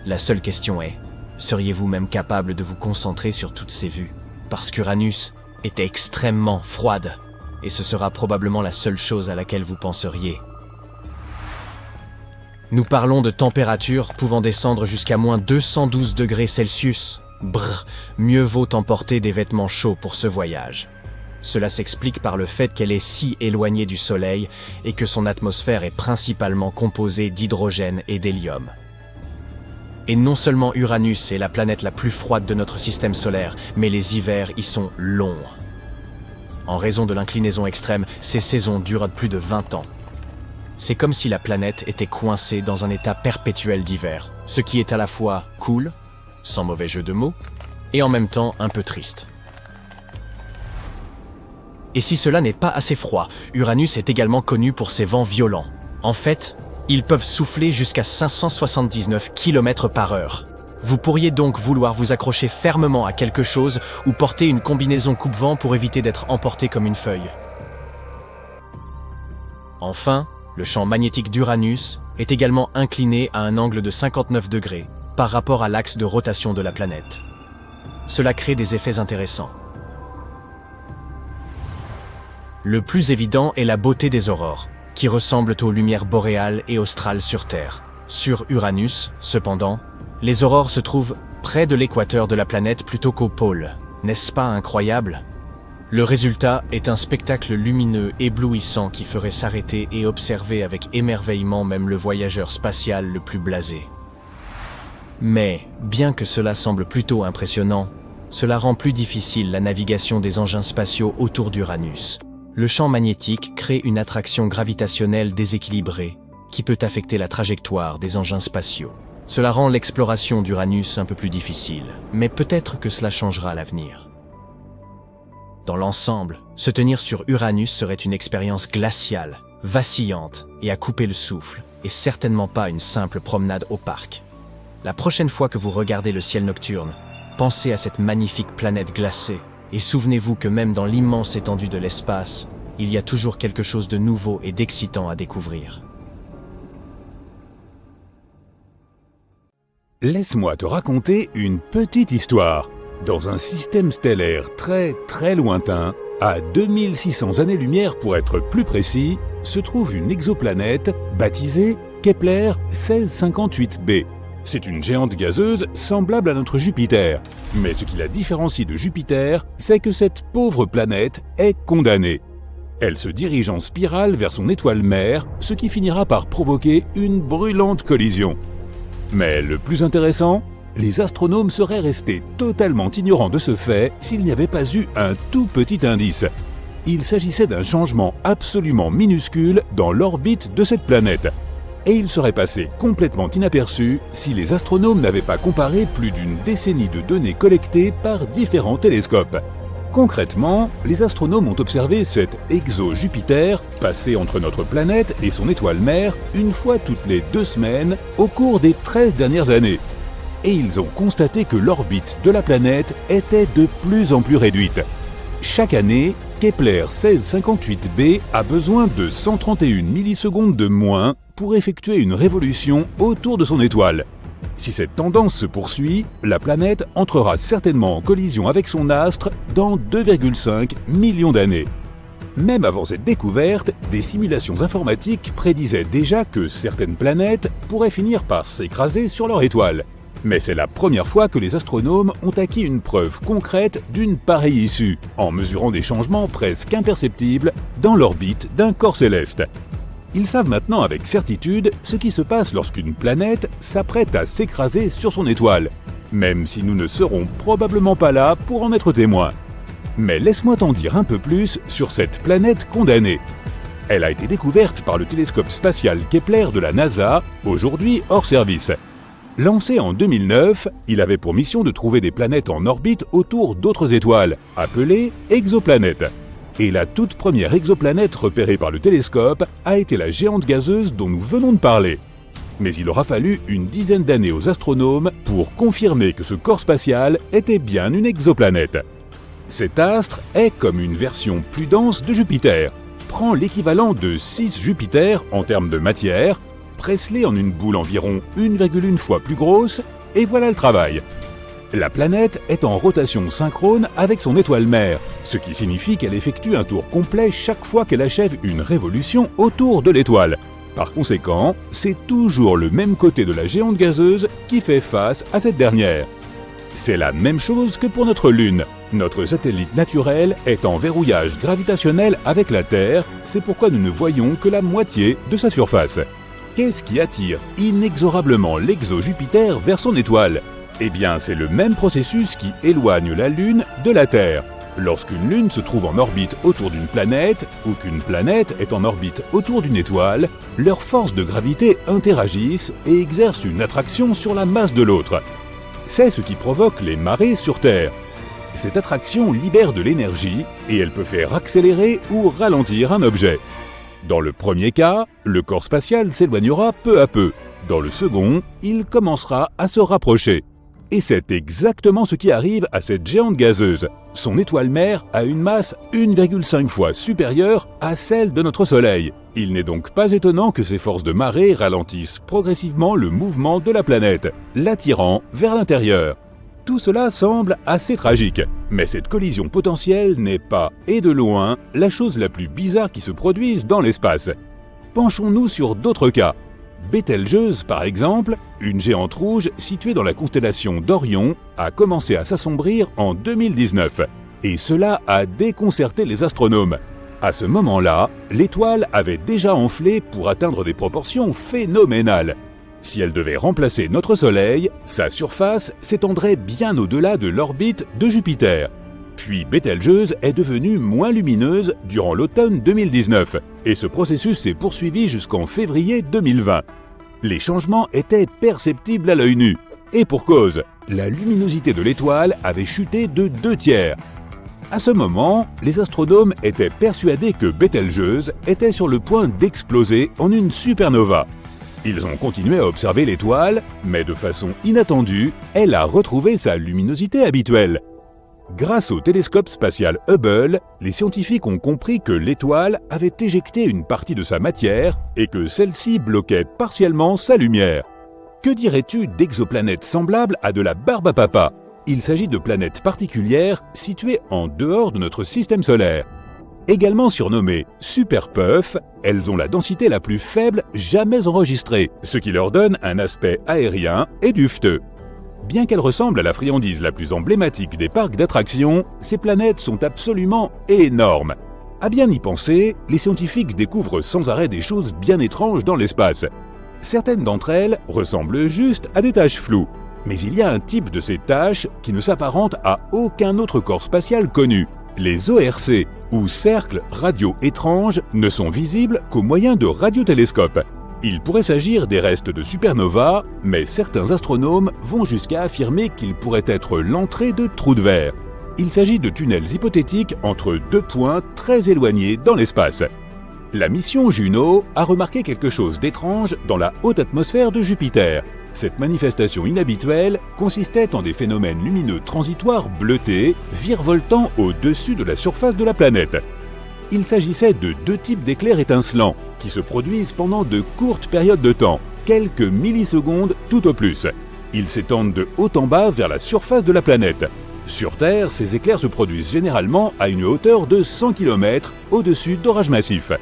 La seule question est, seriez-vous même capable de vous concentrer sur toutes ces vues? Parce qu'Uranus est extrêmement froide, et ce sera probablement la seule chose à laquelle vous penseriez. Nous parlons de températures pouvant descendre jusqu'à moins 212 degrés Celsius. Brr, mieux vaut emporter des vêtements chauds pour ce voyage. Cela s'explique par le fait qu'elle est si éloignée du Soleil et que son atmosphère est principalement composée d'hydrogène et d'hélium. Et non seulement Uranus est la planète la plus froide de notre système solaire, mais les hivers y sont longs. En raison de l'inclinaison extrême, ces saisons durent plus de 20 ans. C'est comme si la planète était coincée dans un état perpétuel d'hiver, ce qui est à la fois cool, sans mauvais jeu de mots, et en même temps un peu triste. Et si cela n'est pas assez froid, Uranus est également connu pour ses vents violents. En fait, ils peuvent souffler jusqu'à 579 km/h. Vous pourriez donc vouloir vous accrocher fermement à quelque chose ou porter une combinaison coupe-vent pour éviter d'être emporté comme une feuille. Enfin, le champ magnétique d'Uranus est également incliné à un angle de 59 degrés par rapport à l'axe de rotation de la planète. Cela crée des effets intéressants. Le plus évident est la beauté des aurores, qui ressemblent aux lumières boréales et australes sur Terre. Sur Uranus, cependant, les aurores se trouvent près de l'équateur de la planète plutôt qu'au pôle. N'est-ce pas incroyable ? Le résultat est un spectacle lumineux éblouissant qui ferait s'arrêter et observer avec émerveillement même le voyageur spatial le plus blasé. Mais, bien que cela semble plutôt impressionnant, cela rend plus difficile la navigation des engins spatiaux autour d'Uranus. Le champ magnétique crée une attraction gravitationnelle déséquilibrée qui peut affecter la trajectoire des engins spatiaux. Cela rend l'exploration d'Uranus un peu plus difficile, mais peut-être que cela changera à l'avenir. Dans l'ensemble, se tenir sur Uranus serait une expérience glaciale, vacillante et à couper le souffle, et certainement pas une simple promenade au parc. La prochaine fois que vous regardez le ciel nocturne, pensez à cette magnifique planète glacée, et souvenez-vous que même dans l'immense étendue de l'espace, il y a toujours quelque chose de nouveau et d'excitant à découvrir. Laisse-moi te raconter une petite histoire. Dans un système stellaire très très lointain, à 2600 années-lumière pour être plus précis, se trouve une exoplanète baptisée Kepler 1658b. C'est une géante gazeuse semblable à notre Jupiter. Mais ce qui la différencie de Jupiter, c'est que cette pauvre planète est condamnée. Elle se dirige en spirale vers son étoile mère, ce qui finira par provoquer une brûlante collision. Mais le plus intéressant, les astronomes seraient restés totalement ignorants de ce fait s'il n'y avait pas eu un tout petit indice. Il s'agissait d'un changement absolument minuscule dans l'orbite de cette planète. Et il serait passé complètement inaperçu si les astronomes n'avaient pas comparé plus d'une décennie de données collectées par différents télescopes. Concrètement, les astronomes ont observé cet exo-Jupiter passer entre notre planète et son étoile mère une fois toutes les 2 semaines au cours des 13 dernières années. Et ils ont constaté que l'orbite de la planète était de plus en plus réduite. Chaque année, Kepler 1658b a besoin de 131 millisecondes de moins pour effectuer une révolution autour de son étoile. Si cette tendance se poursuit, la planète entrera certainement en collision avec son astre dans 2,5 millions d'années. Même avant cette découverte, des simulations informatiques prédisaient déjà que certaines planètes pourraient finir par s'écraser sur leur étoile. Mais c'est la première fois que les astronomes ont acquis une preuve concrète d'une pareille issue, en mesurant des changements presque imperceptibles dans l'orbite d'un corps céleste. Ils savent maintenant avec certitude ce qui se passe lorsqu'une planète s'apprête à s'écraser sur son étoile, même si nous ne serons probablement pas là pour en être témoins. Mais laisse-moi t'en dire un peu plus sur cette planète condamnée. Elle a été découverte par le télescope spatial Kepler de la NASA, aujourd'hui hors service. Lancé en 2009, il avait pour mission de trouver des planètes en orbite autour d'autres étoiles, appelées exoplanètes. Et la toute première exoplanète repérée par le télescope a été la géante gazeuse dont nous venons de parler. Mais il aura fallu une dizaine d'années aux astronomes pour confirmer que ce corps spatial était bien une exoplanète. Cet astre est comme une version plus dense de Jupiter, prend l'équivalent de 6 Jupiters en termes de matière, presse-les en une boule environ 1,1 fois plus grosse, et voilà le travail. La planète est en rotation synchrone avec son étoile mère, ce qui signifie qu'elle effectue un tour complet chaque fois qu'elle achève une révolution autour de l'étoile. Par conséquent, c'est toujours le même côté de la géante gazeuse qui fait face à cette dernière. C'est la même chose que pour notre Lune. Notre satellite naturel est en verrouillage gravitationnel avec la Terre, c'est pourquoi nous ne voyons que la moitié de sa surface. Qu'est-ce qui attire inexorablement l'exo-Jupiter vers son étoile ? Eh bien, c'est le même processus qui éloigne la Lune de la Terre. Lorsqu'une lune se trouve en orbite autour d'une planète, ou qu'une planète est en orbite autour d'une étoile, leurs forces de gravité interagissent et exercent une attraction sur la masse de l'autre. C'est ce qui provoque les marées sur Terre. Cette attraction libère de l'énergie et elle peut faire accélérer ou ralentir un objet. Dans le premier cas, le corps spatial s'éloignera peu à peu. Dans le second, il commencera à se rapprocher. Et c'est exactement ce qui arrive à cette géante gazeuse. Son étoile mère a une masse 1,5 fois supérieure à celle de notre Soleil. Il n'est donc pas étonnant que ces forces de marée ralentissent progressivement le mouvement de la planète, l'attirant vers l'intérieur. Tout cela semble assez tragique, mais cette collision potentielle n'est pas, et de loin, la chose la plus bizarre qui se produise dans l'espace. Penchons-nous sur d'autres cas. Bételgeuse, par exemple, une géante rouge située dans la constellation d'Orion, a commencé à s'assombrir en 2019. Et cela a déconcerté les astronomes. À ce moment-là, l'étoile avait déjà enflé pour atteindre des proportions phénoménales. Si elle devait remplacer notre Soleil, sa surface s'étendrait bien au-delà de l'orbite de Jupiter. Puis Bételgeuse est devenue moins lumineuse durant l'automne 2019, et ce processus s'est poursuivi jusqu'en février 2020. Les changements étaient perceptibles à l'œil nu, et pour cause, la luminosité de l'étoile avait chuté de 2/3. À ce moment, les astronomes étaient persuadés que Bételgeuse était sur le point d'exploser en une supernova. Ils ont continué à observer l'étoile, mais de façon inattendue, elle a retrouvé sa luminosité habituelle. Grâce au télescope spatial Hubble, les scientifiques ont compris que l'étoile avait éjecté une partie de sa matière et que celle-ci bloquait partiellement sa lumière. Que dirais-tu d'exoplanètes semblables à de la barbe à papa ? Il s'agit de planètes particulières situées en dehors de notre système solaire. Également surnommées Super Puff, elles ont la densité la plus faible jamais enregistrée, ce qui leur donne un aspect aérien et dufteux. Bien qu'elles ressemblent à la friandise la plus emblématique des parcs d'attractions, ces planètes sont absolument énormes. À bien y penser, les scientifiques découvrent sans arrêt des choses bien étranges dans l'espace. Certaines d'entre elles ressemblent juste à des taches floues. Mais il y a un type de ces taches qui ne s'apparente à aucun autre corps spatial connu. Les ORC, ou cercles radio étranges, ne sont visibles qu'au moyen de radiotélescopes. Il pourrait s'agir des restes de supernovas, mais certains astronomes vont jusqu'à affirmer qu'ils pourraient être l'entrée de trous de verre. Il s'agit de tunnels hypothétiques entre deux points très éloignés dans l'espace. La mission Juno a remarqué quelque chose d'étrange dans la haute atmosphère de Jupiter. Cette manifestation inhabituelle consistait en des phénomènes lumineux transitoires bleutés, virevoltant au-dessus de la surface de la planète. Il s'agissait de deux types d'éclairs étincelants, qui se produisent pendant de courtes périodes de temps, quelques millisecondes tout au plus. Ils s'étendent de haut en bas vers la surface de la planète. Sur Terre, ces éclairs se produisent généralement à une hauteur de 100 km au-dessus d'orages massifs.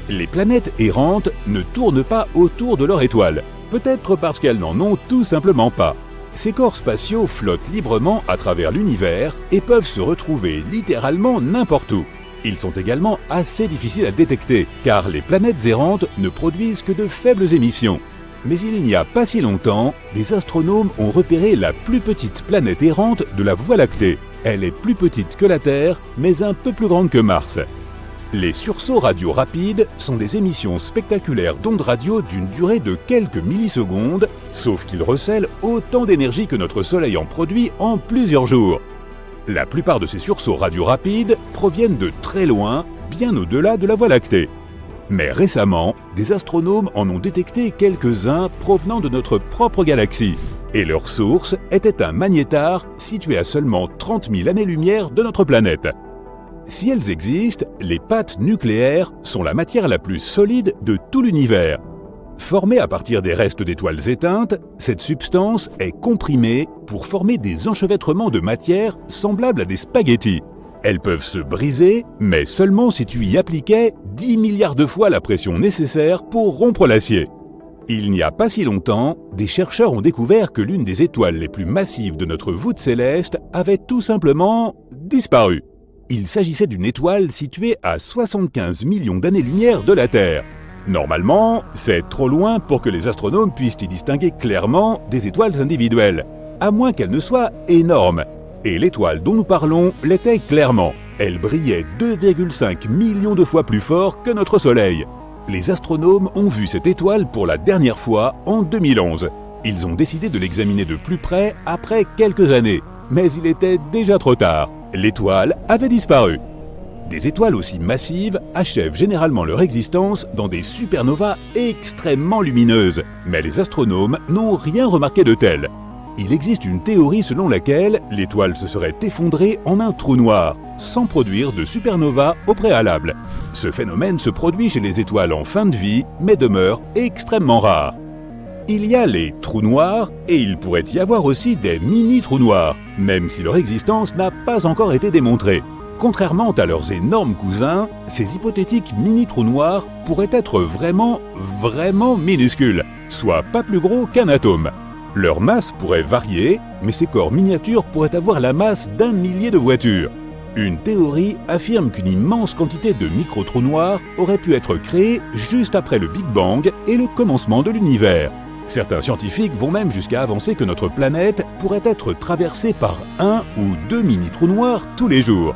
Les planètes errantes ne tournent pas autour de leur étoile, peut-être parce qu'elles n'en ont tout simplement pas. Ces corps spatiaux flottent librement à travers l'univers et peuvent se retrouver littéralement n'importe où. Ils sont également assez difficiles à détecter, car les planètes errantes ne produisent que de faibles émissions. Mais il n'y a pas si longtemps, des astronomes ont repéré la plus petite planète errante de la Voie lactée. Elle est plus petite que la Terre, mais un peu plus grande que Mars. Les sursauts radio rapides sont des émissions spectaculaires d'ondes radio d'une durée de quelques millisecondes, sauf qu'ils recèlent autant d'énergie que notre Soleil en produit en plusieurs jours. La plupart de ces sursauts radio rapides proviennent de très loin, bien au-delà de la Voie lactée. Mais récemment, des astronomes en ont détecté quelques-uns provenant de notre propre galaxie. Et leur source était un magnétar situé à seulement 30 000 années-lumière de notre planète. Si elles existent, les pattes nucléaires sont la matière la plus solide de tout l'univers. Formée à partir des restes d'étoiles éteintes, cette substance est comprimée pour former des enchevêtrements de matière semblables à des spaghettis. Elles peuvent se briser, mais seulement si tu y appliquais 10 milliards de fois la pression nécessaire pour rompre l'acier. Il n'y a pas si longtemps, des chercheurs ont découvert que l'une des étoiles les plus massives de notre voûte céleste avait tout simplement disparu. Il s'agissait d'une étoile située à 75 millions d'années-lumière de la Terre. Normalement, c'est trop loin pour que les astronomes puissent y distinguer clairement des étoiles individuelles, à moins qu'elles ne soient énormes. Et l'étoile dont nous parlons l'était clairement. Elle brillait 2,5 millions de fois plus fort que notre Soleil. Les astronomes ont vu cette étoile pour la dernière fois en 2011. Ils ont décidé de l'examiner de plus près après quelques années. Mais il était déjà trop tard. L'étoile avait disparu. Des étoiles aussi massives achèvent généralement leur existence dans des supernovas extrêmement lumineuses. Mais les astronomes n'ont rien remarqué de tel. Il existe une théorie selon laquelle l'étoile se serait effondrée en un trou noir, sans produire de supernova au préalable. Ce phénomène se produit chez les étoiles en fin de vie, mais demeure extrêmement rare. Il y a les trous noirs et il pourrait y avoir aussi des mini-trous noirs, même si leur existence n'a pas encore été démontrée. Contrairement à leurs énormes cousins, ces hypothétiques mini-trous noirs pourraient être vraiment minuscules, soit pas plus gros qu'un atome. Leur masse pourrait varier, mais ces corps miniatures pourraient avoir la masse d'1 millier de voitures. Une théorie affirme qu'une immense quantité de micro-trous noirs aurait pu être créée juste après le Big Bang et le commencement de l'univers. Certains scientifiques vont même jusqu'à avancer que notre planète pourrait être traversée par 1 ou 2 mini-trous noirs tous les jours.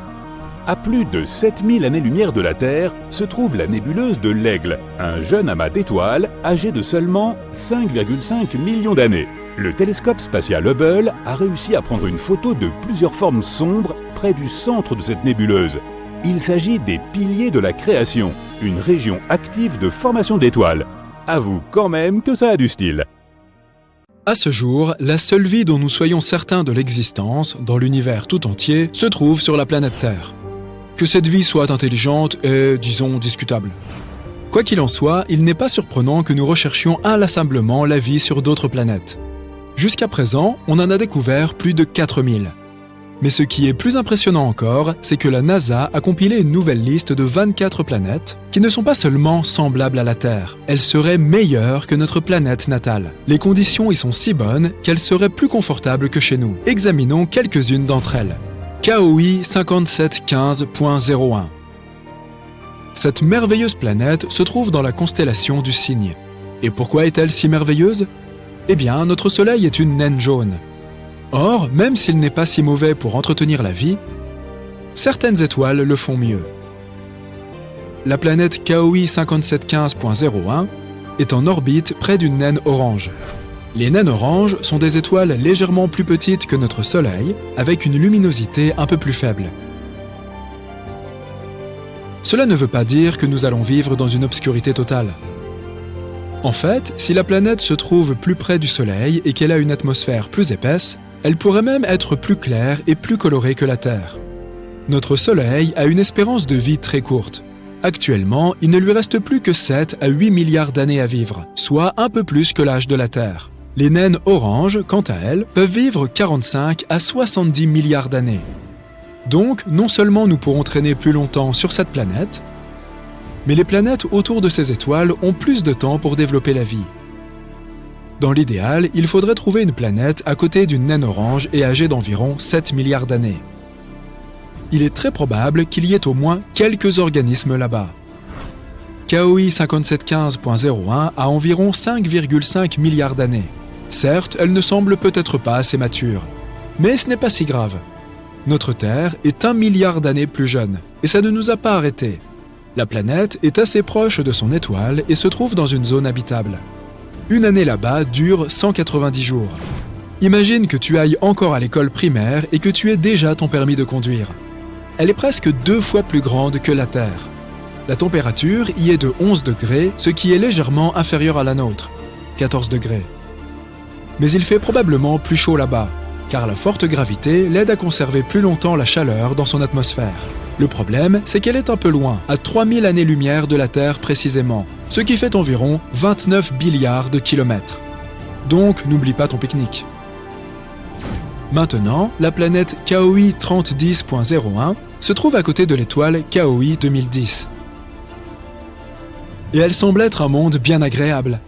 À plus de 7000 années-lumière de la Terre se trouve la nébuleuse de l'Aigle, un jeune amas d'étoiles âgé de seulement 5,5 millions d'années. Le télescope spatial Hubble a réussi à prendre une photo de plusieurs formes sombres près du centre de cette nébuleuse. Il s'agit des piliers de la création, une région active de formation d'étoiles. Avoue quand même que ça a du style. À ce jour, la seule vie dont nous soyons certains de l'existence, dans l'univers tout entier, se trouve sur la planète Terre. Que cette vie soit intelligente est, disons, discutable. Quoi qu'il en soit, il n'est pas surprenant que nous recherchions inlassablement la vie sur d'autres planètes. Jusqu'à présent, on en a découvert plus de 4000. Mais ce qui est plus impressionnant encore, c'est que la NASA a compilé une nouvelle liste de 24 planètes qui ne sont pas seulement semblables à la Terre, elles seraient meilleures que notre planète natale. Les conditions y sont si bonnes qu'elles seraient plus confortables que chez nous. Examinons quelques-unes d'entre elles. KOI 5715.01. Cette merveilleuse planète se trouve dans la constellation du Cygne. Et pourquoi est-elle si merveilleuse ? Eh bien, notre Soleil est une naine jaune. Or, même s'il n'est pas si mauvais pour entretenir la vie, certaines étoiles le font mieux. La planète KOI 5715.01 est en orbite près d'une naine orange. Les naines oranges sont des étoiles légèrement plus petites que notre Soleil, avec une luminosité un peu plus faible. Cela ne veut pas dire que nous allons vivre dans une obscurité totale. En fait, si la planète se trouve plus près du Soleil et qu'elle a une atmosphère plus épaisse, elle pourrait même être plus claire et plus colorée que la Terre. Notre Soleil a une espérance de vie très courte. Actuellement, il ne lui reste plus que 7 à 8 milliards d'années à vivre, soit un peu plus que l'âge de la Terre. Les naines oranges, quant à elles, peuvent vivre 45 à 70 milliards d'années. Donc, non seulement nous pourrons traîner plus longtemps sur cette planète, mais les planètes autour de ces étoiles ont plus de temps pour développer la vie. Dans l'idéal, il faudrait trouver une planète à côté d'une naine orange et âgée d'environ 7 milliards d'années. Il est très probable qu'il y ait au moins quelques organismes là-bas. KOI 5715.01 a environ 5,5 milliards d'années. Certes, elle ne semble peut-être pas assez mature, mais ce n'est pas si grave. Notre Terre est 1 milliard d'années plus jeune, et ça ne nous a pas arrêtés. La planète est assez proche de son étoile et se trouve dans une zone habitable. Une année là-bas dure 190 jours. Imagine que tu ailles encore à l'école primaire et que tu aies déjà ton permis de conduire. Elle est presque 2 fois plus grande que la Terre. La température y est de 11 degrés, ce qui est légèrement inférieur à la nôtre, 14 degrés. Mais il fait probablement plus chaud là-bas, car la forte gravité l'aide à conserver plus longtemps la chaleur dans son atmosphère. Le problème, c'est qu'elle est un peu loin, à 3000 années-lumière de la Terre précisément, ce qui fait environ 29 milliards de kilomètres. Donc, n'oublie pas ton pique-nique. Maintenant, la planète KOI 3010.01 se trouve à côté de l'étoile KOI 2010. Et elle semble être un monde bien agréable.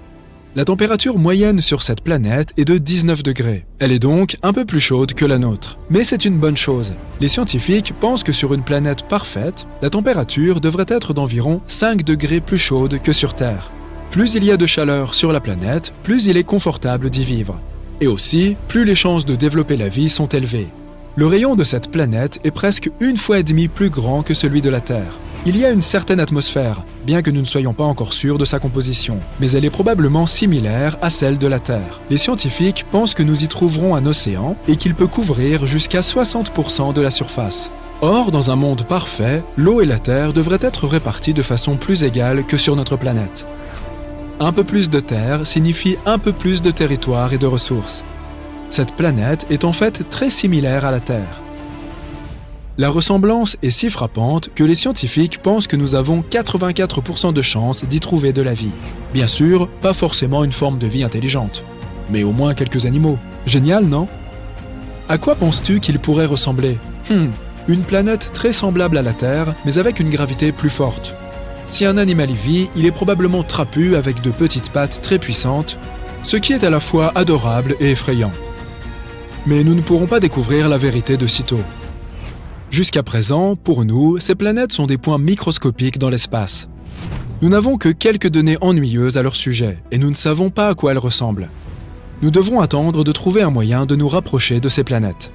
La température moyenne sur cette planète est de 19 degrés. Elle est donc un peu plus chaude que la nôtre. Mais c'est une bonne chose. Les scientifiques pensent que sur une planète parfaite, la température devrait être d'environ 5 degrés plus chaude que sur Terre. Plus il y a de chaleur sur la planète, plus il est confortable d'y vivre. Et aussi, plus les chances de développer la vie sont élevées. Le rayon de cette planète est presque 1,5 fois plus grand que celui de la Terre. Il y a une certaine atmosphère, bien que nous ne soyons pas encore sûrs de sa composition, mais elle est probablement similaire à celle de la Terre. Les scientifiques pensent que nous y trouverons un océan et qu'il peut couvrir jusqu'à 60% de la surface. Or, dans un monde parfait, l'eau et la terre devraient être réparties de façon plus égale que sur notre planète. Un peu plus de terre signifie un peu plus de territoire et de ressources. Cette planète est en fait très similaire à la Terre. La ressemblance est si frappante que les scientifiques pensent que nous avons 84% de chances d'y trouver de la vie. Bien sûr, pas forcément une forme de vie intelligente, mais au moins quelques animaux. Génial, non? À quoi penses-tu qu'il pourrait ressembler? Une planète très semblable à la Terre, mais avec une gravité plus forte. Si un animal y vit, il est probablement trapu avec de petites pattes très puissantes, ce qui est à la fois adorable et effrayant. Mais nous ne pourrons pas découvrir la vérité de sitôt. Jusqu'à présent, pour nous, ces planètes sont des points microscopiques dans l'espace. Nous n'avons que quelques données ennuyeuses à leur sujet, et nous ne savons pas à quoi elles ressemblent. Nous devrons attendre de trouver un moyen de nous rapprocher de ces planètes.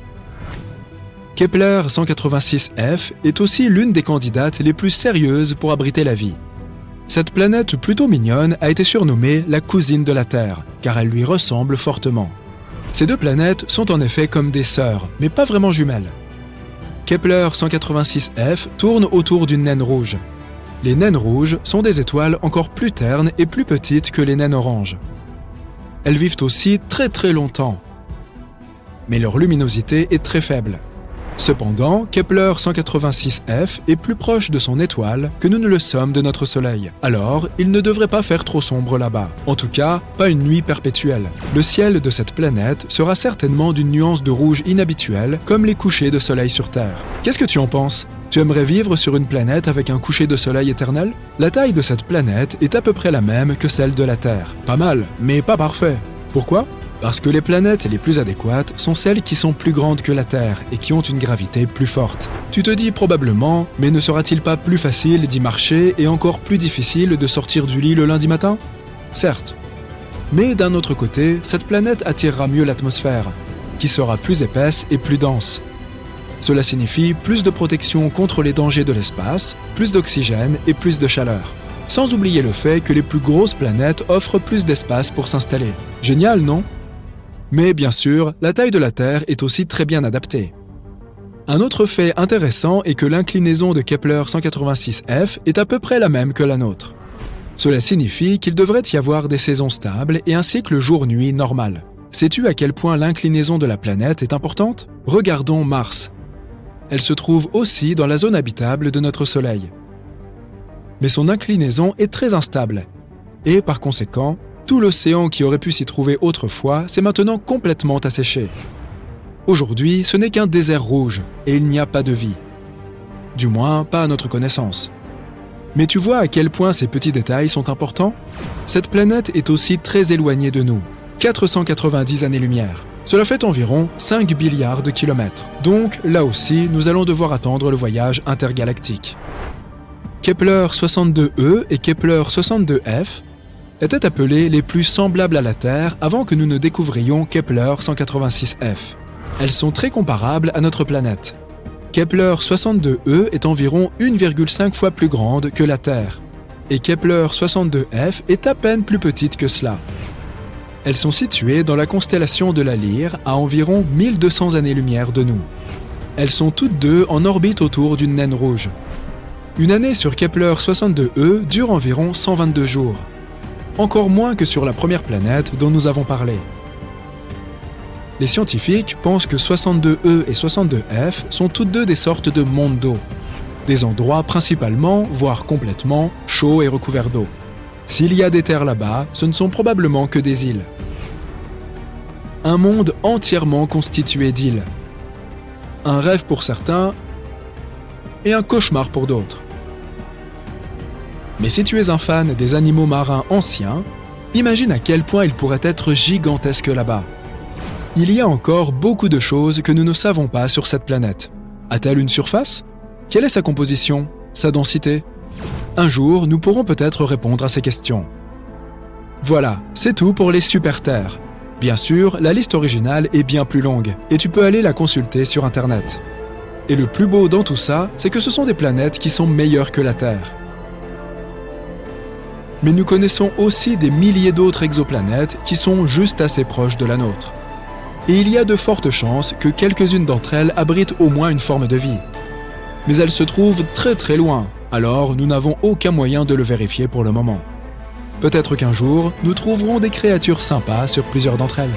Kepler 186f est aussi l'une des candidates les plus sérieuses pour abriter la vie. Cette planète plutôt mignonne a été surnommée la cousine de la Terre, car elle lui ressemble fortement. Ces deux planètes sont en effet comme des sœurs, mais pas vraiment jumelles. Kepler 186f tourne autour d'une naine rouge. Les naines rouges sont des étoiles encore plus ternes et plus petites que les naines oranges. Elles vivent aussi très longtemps, mais leur luminosité est très faible. Cependant, Kepler 186f est plus proche de son étoile que nous ne le sommes de notre Soleil. Alors, il ne devrait pas faire trop sombre là-bas. En tout cas, pas une nuit perpétuelle. Le ciel de cette planète sera certainement d'une nuance de rouge inhabituelle, comme les couchers de soleil sur Terre. Qu'est-ce que tu en penses? Tu aimerais vivre sur une planète avec un coucher de soleil éternel? La taille de cette planète est à peu près la même que celle de la Terre. Pas mal, mais pas parfait. Pourquoi? Parce que les planètes les plus adéquates sont celles qui sont plus grandes que la Terre et qui ont une gravité plus forte. Tu te dis probablement, mais ne sera-t-il pas plus facile d'y marcher et encore plus difficile de sortir du lit le lundi matin? Certes. Mais d'un autre côté, cette planète attirera mieux l'atmosphère, qui sera plus épaisse et plus dense. Cela signifie plus de protection contre les dangers de l'espace, plus d'oxygène et plus de chaleur. Sans oublier le fait que les plus grosses planètes offrent plus d'espace pour s'installer. Génial, non? Mais bien sûr, la taille de la Terre est aussi très bien adaptée. Un autre fait intéressant est que l'inclinaison de Kepler 186f est à peu près la même que la nôtre. Cela signifie qu'il devrait y avoir des saisons stables et un cycle jour-nuit normal. Sais-tu à quel point l'inclinaison de la planète est importante? Regardons Mars. Elle se trouve aussi dans la zone habitable de notre Soleil. Mais son inclinaison est très instable. Et par conséquent, tout l'océan qui aurait pu s'y trouver autrefois s'est maintenant complètement asséché. Aujourd'hui, ce n'est qu'un désert rouge et il n'y a pas de vie. Du moins, pas à notre connaissance. Mais tu vois à quel point ces petits détails sont importants? Cette planète est aussi très éloignée de nous, 490 années-lumière. Cela fait environ 5 milliards de kilomètres. Donc, là aussi, nous allons devoir attendre le voyage intergalactique. Kepler 62e et Kepler 62f étaient appelés les plus semblables à la Terre avant que nous ne découvrions Kepler 186f. Elles sont très comparables à notre planète. Kepler 62e est environ 1,5 fois plus grande que la Terre, et Kepler 62f est à peine plus petite que cela. Elles sont situées dans la constellation de la Lyre à environ 1200 années-lumière de nous. Elles sont toutes deux en orbite autour d'une naine rouge. Une année sur Kepler 62e dure environ 122 jours. Encore moins que sur la première planète dont nous avons parlé. Les scientifiques pensent que 62e et 62f sont toutes deux des sortes de mondes d'eau, des endroits principalement, voire complètement, chauds et recouverts d'eau. S'il y a des terres là-bas, ce ne sont probablement que des îles. Un monde entièrement constitué d'îles. Un rêve pour certains et un cauchemar pour d'autres. Mais si tu es un fan des animaux marins anciens, imagine à quel point ils pourraient être gigantesques là-bas. Il y a encore beaucoup de choses que nous ne savons pas sur cette planète. A-t-elle une surface? Quelle est sa composition? Sa densité? Un jour, nous pourrons peut-être répondre à ces questions. Voilà, c'est tout pour les super-terres. Bien sûr, la liste originale est bien plus longue, et tu peux aller la consulter sur Internet. Et le plus beau dans tout ça, c'est que ce sont des planètes qui sont meilleures que la Terre. Mais nous connaissons aussi des milliers d'autres exoplanètes qui sont juste assez proches de la nôtre. Et il y a de fortes chances que quelques-unes d'entre elles abritent au moins une forme de vie. Mais elles se trouvent très très loin, alors nous n'avons aucun moyen de le vérifier pour le moment. Peut-être qu'un jour, nous trouverons des créatures sympas sur plusieurs d'entre elles.